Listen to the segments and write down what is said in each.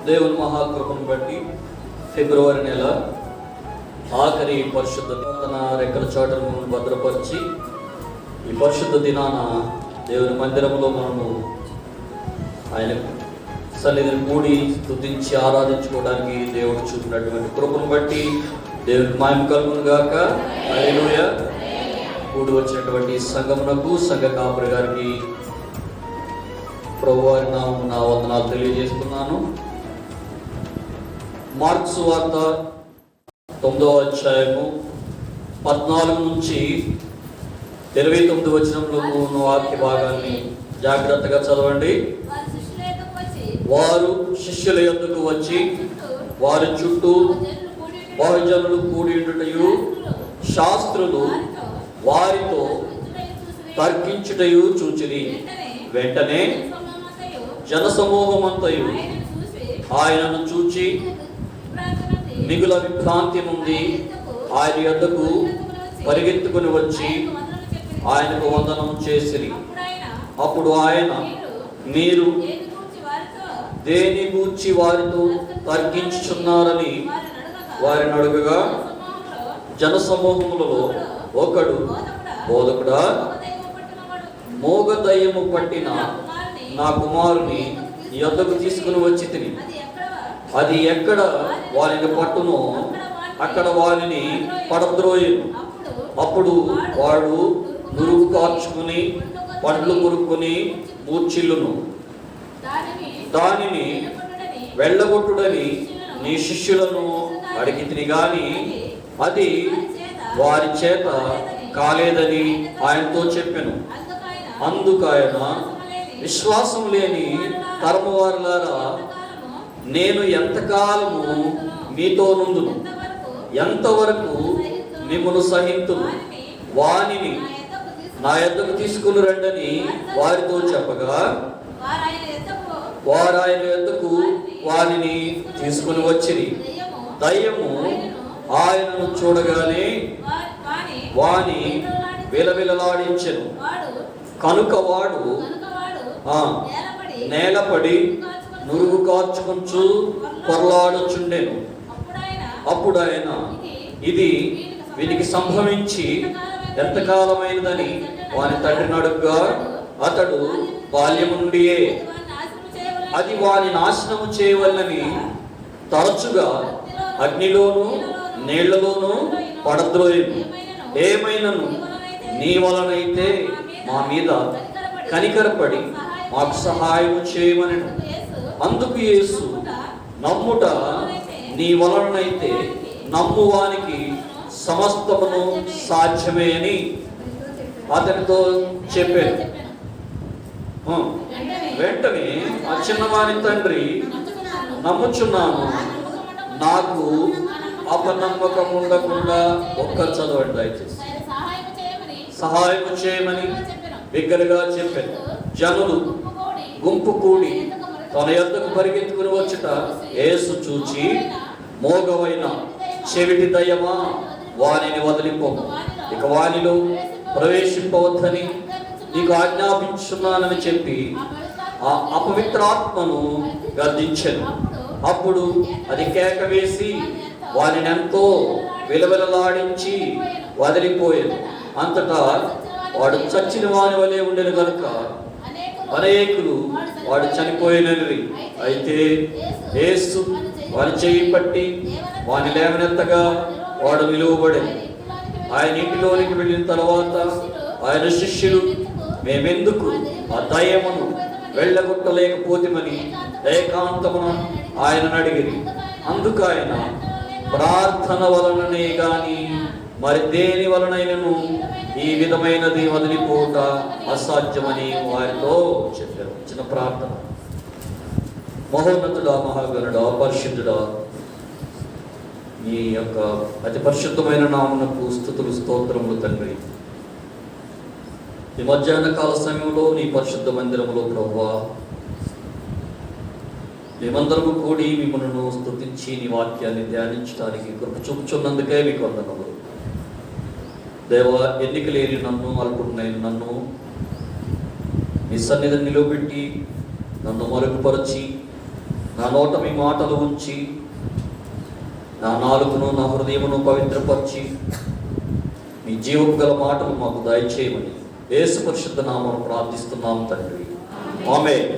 దేవుని మహాకృపను బట్టి ఫిబ్రవరి నెల ఆఖరి పరిశుద్ధ తన రెక్కల చాటును భద్రపరిచి ఈ పరిశుద్ధ దినాన దేవుని మందిరంలో మనము ఆయన సన్నిధిని కూడి స్తుతించి ఆరాధించుకోవడానికి దేవుడు చూపినటువంటి కృపను బట్టి దేవునికి మహిమ కలుగును గాక. హల్లెలూయా. కూడి వచ్చినటువంటి సంఘమునకు సంఘ కాపరి గారికి ప్రభువారి నామమున వందనాలు తెలియజేస్తున్నాను. మార్కు సువార్త 9వ అధ్యాయము 14 నుంచి 29 వచనంలో ఉన్న వాక్య భాగాన్ని జాగ్రత్తగా చదవండి. వారు శిష్యుల యొద్దకు వచ్చి వారి చుట్టూ బహుజనులు కూడి ఉండుటయు శాస్త్రులు వారితో తర్కించుటయు చూచిరి. వెంటనే జనసమూహమంతయు ఆయనను చూచి మిగుల విభ్రాంతి నుండి ఆయన యొద్దకు పరిగెత్తుకుని వచ్చి ఆయనకు వందనం చేసిరి. అప్పుడు ఆయన, మీరు దేని గూర్చి వారితో తర్కించుచున్నారని వారిని అడుగగా, జనసమూహములలో ఒకడు, బోధకుడా, మోగ దయ్యము పట్టిన నా కుమారుని యొద్దకు తీసుకుని వచ్చి తిని, అది ఎక్కడ వారిని పట్టునో అక్కడ వారిని పడద్రోయను. అప్పుడు వాడు నురుగు కార్చుకుని పండ్లు కొరుక్కుని మూర్చిల్లును. దానిని వెళ్ళగొట్టుడని నీ శిష్యులను అడిగితిని గాని అది వారి చేత కాలేదని ఆయనతో చెప్పెను. అందుకైన, విశ్వాసం లేని తరమువారులారా, నేను ఎంతకాలము మీతో నుండును, ఎంతవరకు మిమ్మును సహింతును, వానిని నా యొద్దకు తీసుకుని రండని వారితో చెప్పగా, వారు ఆయన యొద్దకు వానిని తీసుకుని వచ్చిరి. దయ్యము ఆయనను చూడగానే వాని విలవిలలాడించెను. కనుక వాడు నేలపడి నురుగు కార్చుకొంచు పొరలాడుచుండెను. అప్పుడు ఆయన, ఇది వీనికి సంభవించి ఎంతకాలమైనదని వాని తండ్రిని అడుగ్గా, అతడు బాల్యము నుండియే అది వాని నాశనము చేయవలనని తరచుగా అగ్నిలోను నీళ్లలోనూ పడద్రోయను. ఏమైనను నీ వలనైతే మా మీద కనికరపడి మాకు సహాయం చేయమనెను. అందుకు యేసు, నమ్ముట నీ వలనైతే నమ్మువానికి సమస్తమును సాధ్యమే అని అతనితో చెప్పాను. వెంటనే ఆ చిన్నవాని తండ్రి, నమ్ముచున్నాను, నాకు అపనమ్మకం ఉండకుండా ఒక్కరు చదవండి దయచేసి, సహాయం చేయమని బిగ్గరగా చెప్పాను. జనులు గుంపు కూడి తన యొద్దకు పరిగెత్తుకుని వచ్చుట యేసు చూచి, మోగవైన చెవిటి దయ్యమా, వానిని వదిలిపోము, ఇక వానిలో ప్రవేశింపవద్దని నీకు ఆజ్ఞాపించున్నానని చెప్పి ఆ అపవిత్రాత్మను గద్దించెను. అప్పుడు అది కేక వేసి వానిని ఎంతో విలవిలలాడించి వదిలిపోయాను. అంతటా వాడు చచ్చిన వాని వలె ఉండెను గనుక అనేకులు వాడు చనిపోయినవి. అయితే యేసు వాని చేయి పట్టి వాని లేవనెత్తగా వాడు నిలువబడెను. ఆయన ఇంటిలోనికి వెళ్ళిన తర్వాత ఆయన శిష్యులు, మేమెందుకు ఆ దయ్యమును వెళ్ళగొట్టలేకపోతేమని ఏకాంతమున ఆయనను అడిగిరి. అందుకు ఆయన, ప్రార్థన వలననే గాని మరి దేని వలనైనను ఈ విధమైనది వదిలిపోట అసాధ్యమని వారితో చెప్పారు. చిన్న ప్రార్థన. మహోన్నతుడా, మహాగణుడా, పరిశుద్ధుడా, నీ యొక్క అతి పరిశుద్ధమైన నామమునకు స్తుతులు స్తోత్రములు తండ్రి. ఈ మధ్యాహ్న కాల సమయంలో నీ పరిశుద్ధ మందిరములో ప్రభువా, మేమందరము కూడి మిమ్మల్ని స్తుతించి నీ వాక్యాన్ని ధ్యానించడానికి కృప చూపుచున్నందుకే మీకు వందనములు. దేవ, ఎన్నిక లేని నన్ను, అల్పుడైన నన్ను మీ సన్నిధిని నిలబెట్టి నన్ను మరుగుపరచి నా నోట మీ మాటలు ఉంచి నా నాలుకను నా హృదయమును పవిత్రపరిచి మీ జీవపు గల మాటలు మాకు దయచేయమని యేసు పరిశుద్ధ నామమున ప్రార్థిస్తున్నాం తండ్రి, ఆమేన్.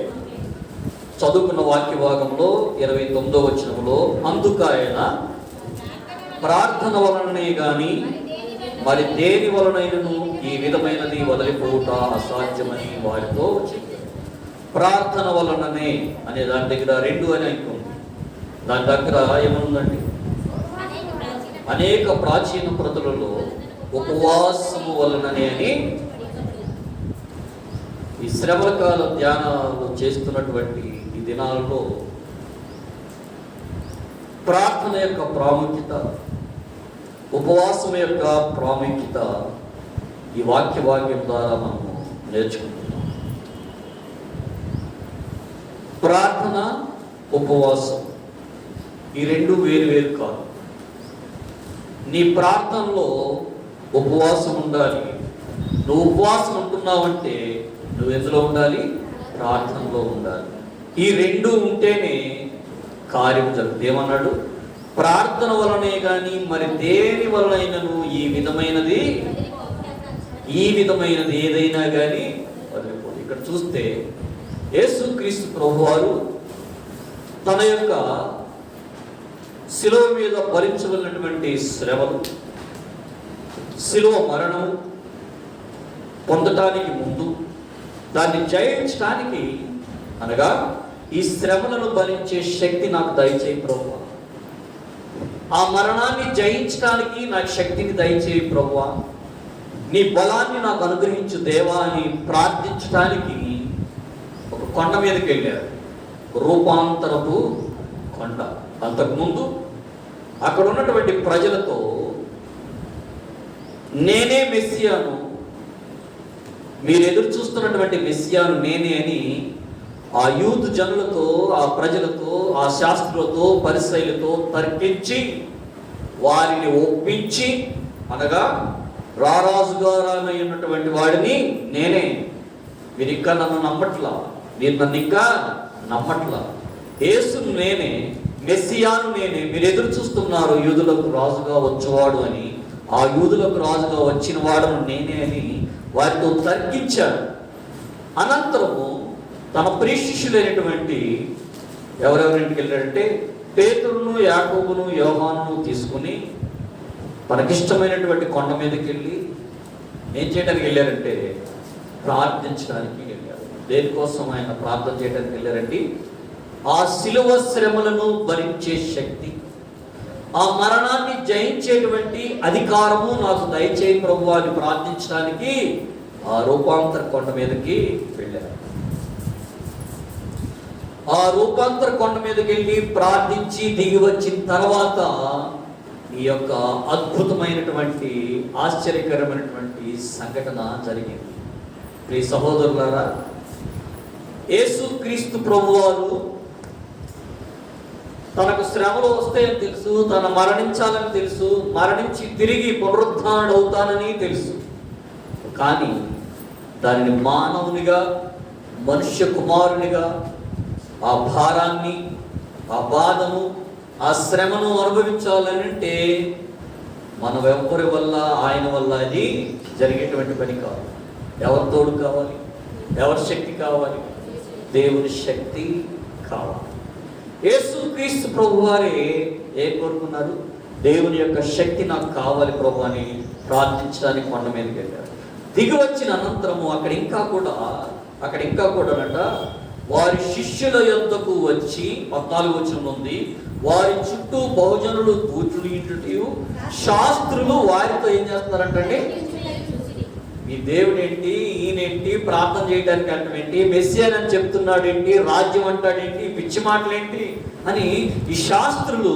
చదువుకున్న వాక్య భాగంలో 29వ వచనంలో, అందుకాయన ప్రార్థన వలననే గాని మరి దేని వలనైనను ఈ విధమైనది వదిలిపోవుట అసాధ్యమని వారితో చెప్పారు. ప్రార్థన వలననే అనే దాని దగ్గర 2 అని అనుకుంది. దాని దగ్గర ఏమనుందండి? అనేక ప్రాచీన ప్రతులలో ఉపవాసము వలననే అని. ఈ శ్రమల కాల ధ్యానాలు చేస్తున్నటువంటి ఈ దినాలలో ప్రార్థన యొక్క ప్రాముఖ్యత, ఉపవాసం యొక్క ప్రాముఖ్యత ఈ వాక్యం ద్వారా మనము నేర్చుకుంటున్నాం. ప్రార్థన, ఉపవాసం ఈ 2 వేరు కాదు. నీ ప్రార్థనలో ఉపవాసం ఉండాలి. నువ్వు ఉపవాసం ఉంటున్నావంటే నువ్వు ఎందులో ఉండాలి? ప్రార్థనలో ఉండాలి. ఈ 2 ఉంటేనే కార్యం జరుగుతుంది. ఏమన్నాడు? ప్రార్థన వలనే కానీ మరి దేని వలనైనను ఈ విధమైనది ఏదైనా కానీ వదిలిపోదు. ఇక్కడ చూస్తే యేసుక్రీస్తు ప్రభువారు తన యొక్క శిలువ మీద భరించవలసినటువంటి శ్రమలు, శిలువ మరణం పొందటానికి ముందు దాన్ని జయించడానికి, అనగా ఈ శ్రమలను భరించే శక్తి నాకు దయచేయి ప్రభువా, ఆ మరణాన్ని జయించడానికి నాకు శక్తిని దయచేయి ప్రభువా, నీ బలాన్ని నాకు అనుగ్రహించు దేవా అని ప్రార్థించడానికి ఒక కొండ మీదకి వెళ్ళారు. రూపాంతరపు కొండ. అంతకుముందు అక్కడ ఉన్నటువంటి ప్రజలతో నేనే మెస్సియాను, మీరు ఎదురు చూస్తున్నటువంటి మెస్సియాను నేనే అని ఆ యూదు జనులతో, ఆ ప్రజలతో, ఆ శాస్త్రులతో, పరిసయ్యులతో తర్కించి వారిని ఒప్పించి, అనగా రారాజుగా రానయ్యున్నటువంటి వాడిని నేనే, మీరు ఇంకా నన్ను నమ్మట్లా, మీరు నన్ను ఇంకా నమ్మట్లా, యేసును నేనే, మెస్సియాను నేనే, మీరు ఎదురు చూస్తున్నారు యూదులకు రాజుగా వచ్చేవాడు అని, ఆ యూదులకు రాజుగా వచ్చిన వాడును నేనే అని వారితో తర్కించాడు. అనంతరము తన ప్రియ శిష్యులైనటువంటి ఎవరెవరింటికి వెళ్ళాడంటే పేతురును, యాకోబును, యోహానును తీసుకుని తనకిష్టమైనటువంటి కొండ మీదకి వెళ్ళి ఏం చేయడానికి వెళ్ళారంటే ప్రార్థించడానికి వెళ్ళారు. దేనికోసం ఆయన ప్రార్థన చేయడానికి వెళ్ళారండి? ఆ శిలువ శ్రమలను భరించే శక్తి, ఆ మరణాన్ని జయించేటువంటి అధికారము నాకు దయచేయి ప్రభువా అని ప్రార్థించడానికి ఆ రూపాంతర కొండ మీదకి వెళ్ళారు. ఆ రూపాంతర కొండ మీదకి వెళ్ళి ప్రార్థించి దిగి వచ్చిన తర్వాత ఈ యొక్క అద్భుతమైనటువంటి ఆశ్చర్యకరమైనటువంటి సంఘటన జరిగింది. ప్రియ సహోదరులారా, యేసుక్రీస్తు ప్రభువారు తనకు శ్రమలు వస్తాయని తెలుసు, తను మరణించాలని తెలుసు, మరణించి తిరిగి పునరుద్ధానుడు అవుతానని తెలుసు. కానీ దానిని మానవునిగా, మనుష్య కుమారునిగా ఆ భారాన్ని, ఆ బాధను, ఆ శ్రమను అనుభవించాలని అంటే మనం ఎవరి వల్ల, ఆయన వల్ల అది జరిగేటువంటి పని కాదు. ఎవరి తోడు కావాలి? ఎవరి శక్తి కావాలి? దేవుని శక్తి కావాలి. యేసుక్రీస్తు ప్రభువారే ఏం కోరుకున్నారు? దేవుని యొక్క శక్తి నాకు కావాలి ప్రభు అని ప్రార్థించడానికి కొండ మీదకి వెళ్ళారు. దిగి వచ్చిన అనంతరము అక్కడ ఇంకా కూడా వారి శిష్యుల యొద్దకు వచ్చి 14వ వచనం ఉంది, వారి చుట్టూ బహుజనులు కూర్చుని శాస్త్రులు వారితో ఏం చేస్తున్నారంటే, మీ దేవుడేంటి, ఈయనేంటి, ప్రార్థన చేయడానికి అంటామేంటి, మెస్సియన్ అని చెప్తున్నాడు ఏంటి, రాజ్యం అంటాడేంటి, పిచ్చి మాటలేంటి అని ఈ శాస్త్రులు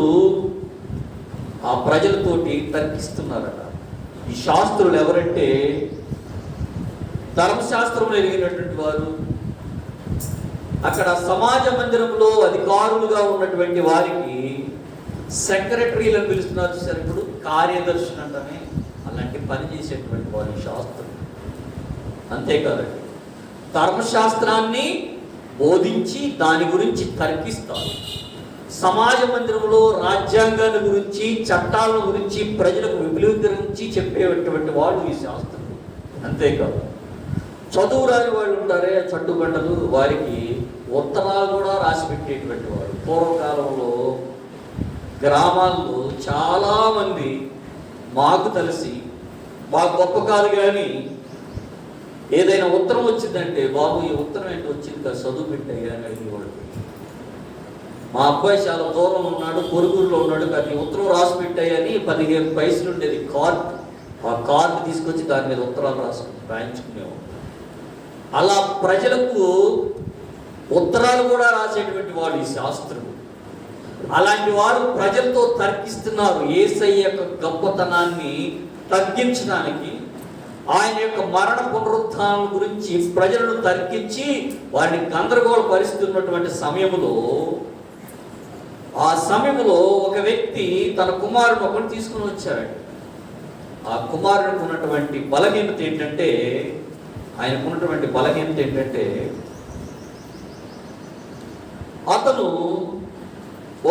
ఆ ప్రజలతోటి తర్కిస్తున్నారట. ఈ శాస్త్రులు ఎవరంటే ధర్మశాస్త్రంలో ఎదిగినటువంటి వారు, అక్కడ సమాజ మందిరంలో అధికారులుగా ఉన్నటువంటి వారికి సెక్రటరీలను పిలుస్తున్నారు చూసారు, ఇప్పుడు కార్యదర్శులు అంటనే అలాంటి పని చేసేటువంటి వారి శాస్త్రం. అంతేకాదండి, ధర్మశాస్త్రాన్ని బోధించి దాని గురించి తర్కిస్తారు. సమాజ మందిరంలో రాజ్యాంగాన్ని గురించి, చట్టాల గురించి ప్రజలకు విపులీకరించి చెప్పేటువంటి వాళ్ళు ఈ శాస్త్రం. అంతేకాదు, చదువు రాని వాళ్ళు ఉంటారే చట్టుబండలు, వారికి ఉత్తరాలు కూడా రాసి పెట్టేటువంటి వాడు. పూర్వకాలంలో గ్రామాల్లో చాలామంది మాకు తెలిసి, మాకు గొప్ప కాదు కానీ ఏదైనా ఉత్తరం వచ్చిందంటే, బాబు ఈ ఉత్తరం ఏంటి వచ్చింది కదా, చదువు పెట్టాయి అని అడిగేవాడు. మా అబ్బాయి చాలా దూరం ఉన్నాడు, కొరుగురులో ఉన్నాడు, కానీ ఉత్తరం రాసి పెట్టాయని 15 పైసలు ఉండేది కార్డు. ఆ కార్డు తీసుకొచ్చి దాని మీద ఉత్తరాలు రాయించుకునేవాడు. అలా ప్రజలకు ఉత్తరాలు కూడా రాసేటువంటి వాడు ఈ శాస్త్రుడు. అలాంటి వారు ప్రజలతో తర్కిస్తున్నారు యేసయ్య యొక్క గొప్పతనాన్ని తగ్గించడానికి, ఆయన యొక్క మరణ పునరుత్థానం గురించి ప్రజలను తర్కించి వారిని గందరగోళ పరిస్థితున్నటువంటి సమయంలో, ఆ సమయంలో ఒక వ్యక్తి తన కుమారుడు ఒకటి తీసుకుని వచ్చాడు. ఆ కుమారుడికి ఉన్నటువంటి బలహీనత ఏంటంటే, ఆయనకున్నటువంటి బలహీనత ఏంటంటే, అతను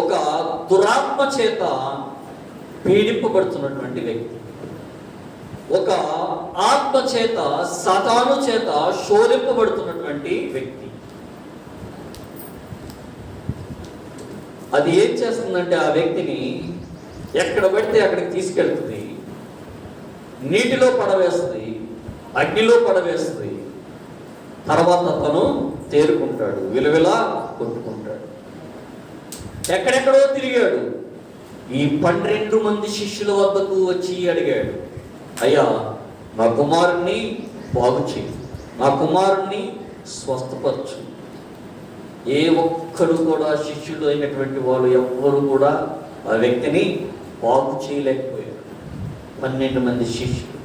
ఒక దురాత్మ చేత పీడింపబడుతున్నటువంటి వ్యక్తి, ఒక ఆత్మ చేత, సాతాను చేత శోధింపబడుతున్నటువంటి వ్యక్తి. అది ఏం చేస్తుందంటే, ఆ వ్యక్తిని ఎక్కడ పడితే అక్కడికి తీసుకెళ్తుంది, నీటిలో పడవేస్తుంది, అగ్నిలో పడవేస్తుంది. తర్వాత తను తేరుకుంటాడు, విలువిలా కొట్టుకుంటాడు. ఎక్కడెక్కడో తిరిగాడు. ఈ 12 మంది శిష్యుల వద్దకు వచ్చి అడిగాడు, అయ్యా నా కుమారుణ్ణి బాగు చేయి, నా కుమారుణ్ణి స్వస్థపరచు. ఏ ఒక్కడు కూడా, శిష్యుడు అయినటువంటి వాళ్ళు ఎవ్వరు కూడా ఆ వ్యక్తిని బాగు చేయలేకపోయారు. 12 మంది శిష్యులు.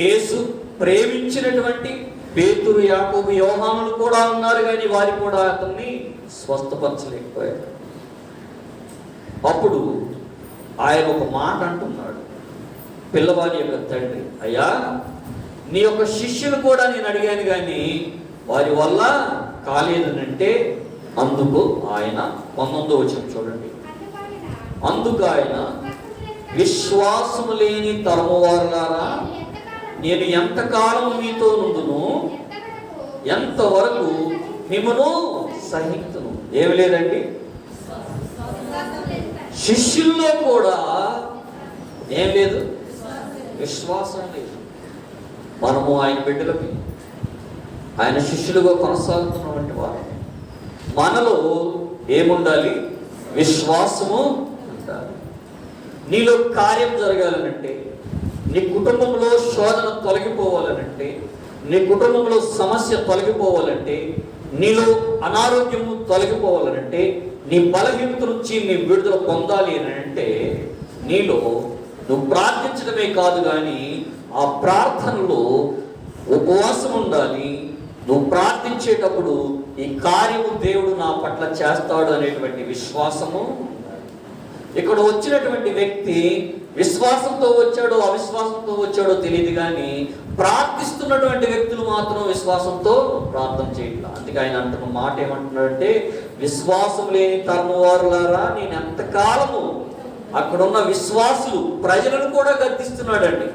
యేసు ప్రేమించినటువంటి పేతురు, యాకోబు, యోహానులు కూడా ఉన్నారు, కానీ వారు కూడా అతన్ని స్వస్థపరచలేకపోయారు. అప్పుడు ఆయన ఒక మాట అంటున్నాడు, పిల్లవాడి యొక్క తండ్రి, అయ్యా నీ యొక్క శిష్యులు కూడా నేను అడిగాను కానీ వారి వల్ల కాలేదనంటే, అందుకు ఆయన 19వ వచనం చూడండి. అందుకు ఆయన, విశ్వాసము లేని తరము వారులారా, నేను ఎంతకాలం మీతో నుండును, ఎంతవరకు మిమ్మను సహించును. ఏమి లేదండి, శిష్యుల్లో కూడా ఏం లేదు, విశ్వాసం లేదు. మనము ఆయన బిడ్డలకి, ఆయన శిష్యులుగా కొనసాగుతున్నటువంటి వారు. మనలో ఏముండాలి? విశ్వాసము ఉండాలి. నీలో కార్యం జరగాలనంటే, నీ కుటుంబంలో శోధన తొలగిపోవాలనంటే, నీ కుటుంబంలో సమస్య తొలగిపోవాలంటే, నీలో అనారోగ్యము తొలగిపోవాలనంటే, నీ బలహీనత నుంచి నీ విడుదల పొందాలి అని అంటే, నీలో నువ్వు ప్రార్థించడమే కాదు కానీ ఆ ప్రార్థనలో ఉపవాసం ఉండాలి. నువ్వు ప్రార్థించేటప్పుడు ఈ కార్యము దేవుడు నా పట్ల చేస్తాడు అనేటువంటి విశ్వాసము. ఇక్కడ వచ్చినటువంటి వ్యక్తి విశ్వాసంతో వచ్చాడో అవిశ్వాసంతో వచ్చాడో తెలియదు కానీ ప్రార్థిస్తున్నటువంటి వ్యక్తులు మాత్రం విశ్వాసంతో ప్రార్థన చేయట్లా. అందుకే ఆయన అంటున్న మాట ఏమంటున్నాడంటే, విశ్వాసం లేని తరము వారులారా, నేను ఎంతకాలము. అక్కడున్న విశ్వాసులు ప్రజలను కూడా గద్దిస్తున్నాడండి.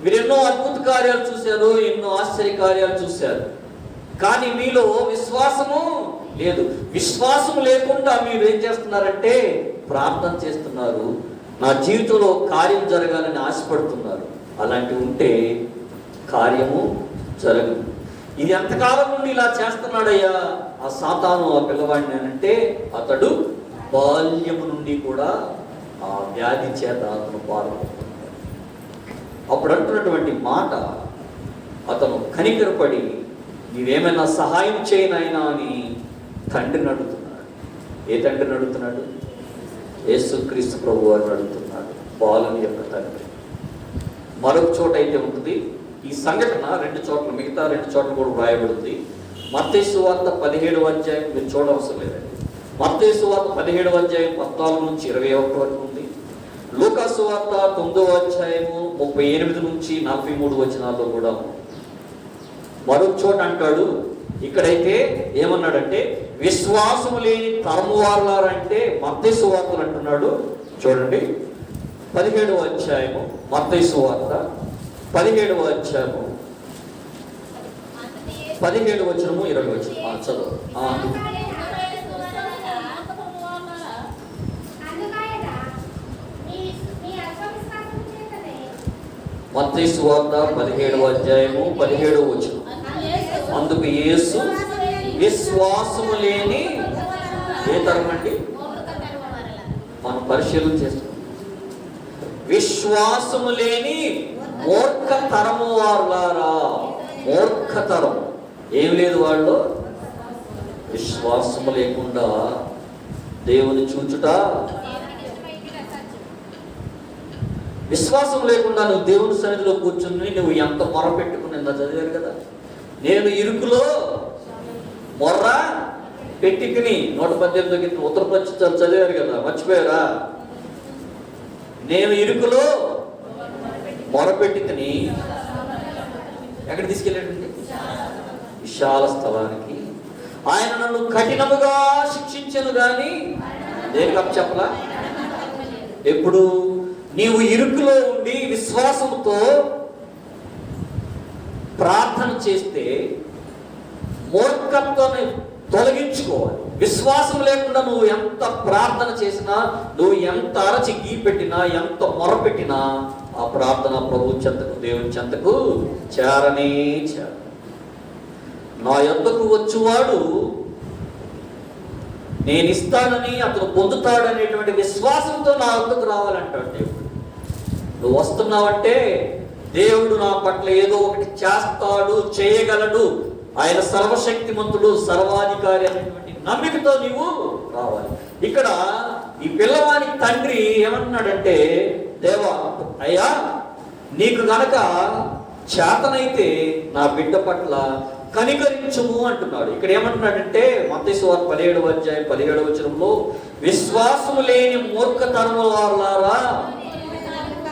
మీరు ఎన్నో అద్భుత కార్యాలు చూశారు, ఎన్నో ఆశ్చర్య కార్యాలు చూశారు, కానీ మీలో విశ్వాసము లేదు. విశ్వాసం లేకుండా మీరు ఏం చేస్తున్నారంటే ప్రార్థన చేస్తున్నారు, నా జీవితంలో కార్యం జరగాలని ఆశపడుతున్నారు. అలాంటివి ఉంటే కార్యము జరగదు. ఇది ఎంతకాలం నుండి ఇలా చేస్తున్నాడయ్యా ఆ సాతాను ఆ పిల్లవాడిని అంటే, అతడు బాల్యము నుండి కూడా ఆ వ్యాధి చేత అతను బాధపడుతున్నాడు. అప్పుడు అంటున్నటువంటి మాట, అతను కనికరపడి నీవేమైనా సహాయం చేయనైనా అని తండ్రిని అడుగుతున్నాడు. ఏ తండ్రిని అడుగుతున్నాడు? యేసుక్రీస్తు ప్రభు అని అడుగుతున్నాడు, బాలుని యొక్క తండ్రి. మరొక చోట అయితే ఉంటుంది ఈ సంఘటన, 2 చోట్ల, మిగతా 2 చోట్ల కూడా వ్రాయబడింది. మత్తయి సువార్త 17వ అధ్యాయం, మీరు చూడవలసిన లేదండి. మత్తయి సువార్త 17వ అధ్యాయం 14 నుంచి 21 వరకు ఉంది. లూకా సువార్త 9వ అధ్యాయము 38 నుంచి 43 వచనాల్లో కూడా ఉంది. మరొక చోట అంటాడు, ఇక్కడైతే ఏమన్నాడంటే విశ్వాసము లేని తరము వారులారంటే మత్తయి సువార్తలు అంటున్నాడు. చూడండి 17వ అధ్యాయము, మత్తయి సువార్త 17వ అధ్యాయము 17 వచనము 20 వచనం చదువు. మత్తయి సువార్త 17వ అధ్యాయము 17వ వచనం. అందుకు యేసు విశ్వాసము లేని ఏ తరం అండి? మనం పరిశీలన చేస్తాం. విశ్వాసము లేని మూర్ఖ తరము వారులారా. మూర్ఖ తరం ఏం లేదు, వాళ్ళు విశ్వాసము లేకుండా దేవుని చూచుట. విశ్వాసం లేకుండా నువ్వు దేవుని సన్నిధిలో కూర్చుని నువ్వు ఎంత మొర పెట్టుకుని ఎంత చదివారు కదా, నేను ఇరుకులో మొర్ర పెట్టుకుని 118 ఉత్తరప్రదేశ్ చదివారు కదా, మర్చిపోయారా? నేను ఇరుకులో మొరపెట్టుకుని ఎక్కడ తీసుకెళ్ళాడండి? విశాల స్థలానికి. ఆయన నన్ను కఠినముగా శిక్షించను గాని దేనికి చెప్పలా. ఎప్పుడు నీవు ఇరుకులో ఉండి విశ్వాసంతో ప్రార్థన చేస్తే మూర్ఖత్వాన్ని తొలగించుకోవాలి. విశ్వాసం లేకుండా నువ్వు ఎంత ప్రార్థన చేసినా, నువ్వు ఎంత అరచి గీ పెట్టినా, ఎంత మొరపెట్టినా ఆ ప్రార్థన ప్రభు చెంతకు, దేవుని చెంతకు చేరనే చేర. నా యొద్దకు వచ్చువాడు నేను ఇస్తానని, అతను పొందుతాడనేటువంటి విశ్వాసంతో నా యొద్దకు రావాలంటాడు దేవుడు. నువ్వు వస్తున్నావంటే దేవుడు నా పట్ల ఏదో ఒకటి చేస్తాడు, చేయగలడు, ఆయన సర్వశక్తిమంతుడు, సర్వాధికారి అనేటువంటి నమ్మికతో నీవు రావాలి. ఇక్కడ ఈ పిల్లవాని తండ్రి ఏమంటున్నాడంటే, దేవా అయ్యా నీకు గనక చేతనైతే నా బిడ్డ పట్ల కనికరించుము అంటున్నాడు. ఇక్కడ ఏమంటున్నాడంటే మత్తయి సువార్త 17వ అధ్యాయం 17వ వచనంలో, విశ్వాసము లేని మూర్ఖ తరము వారులారా,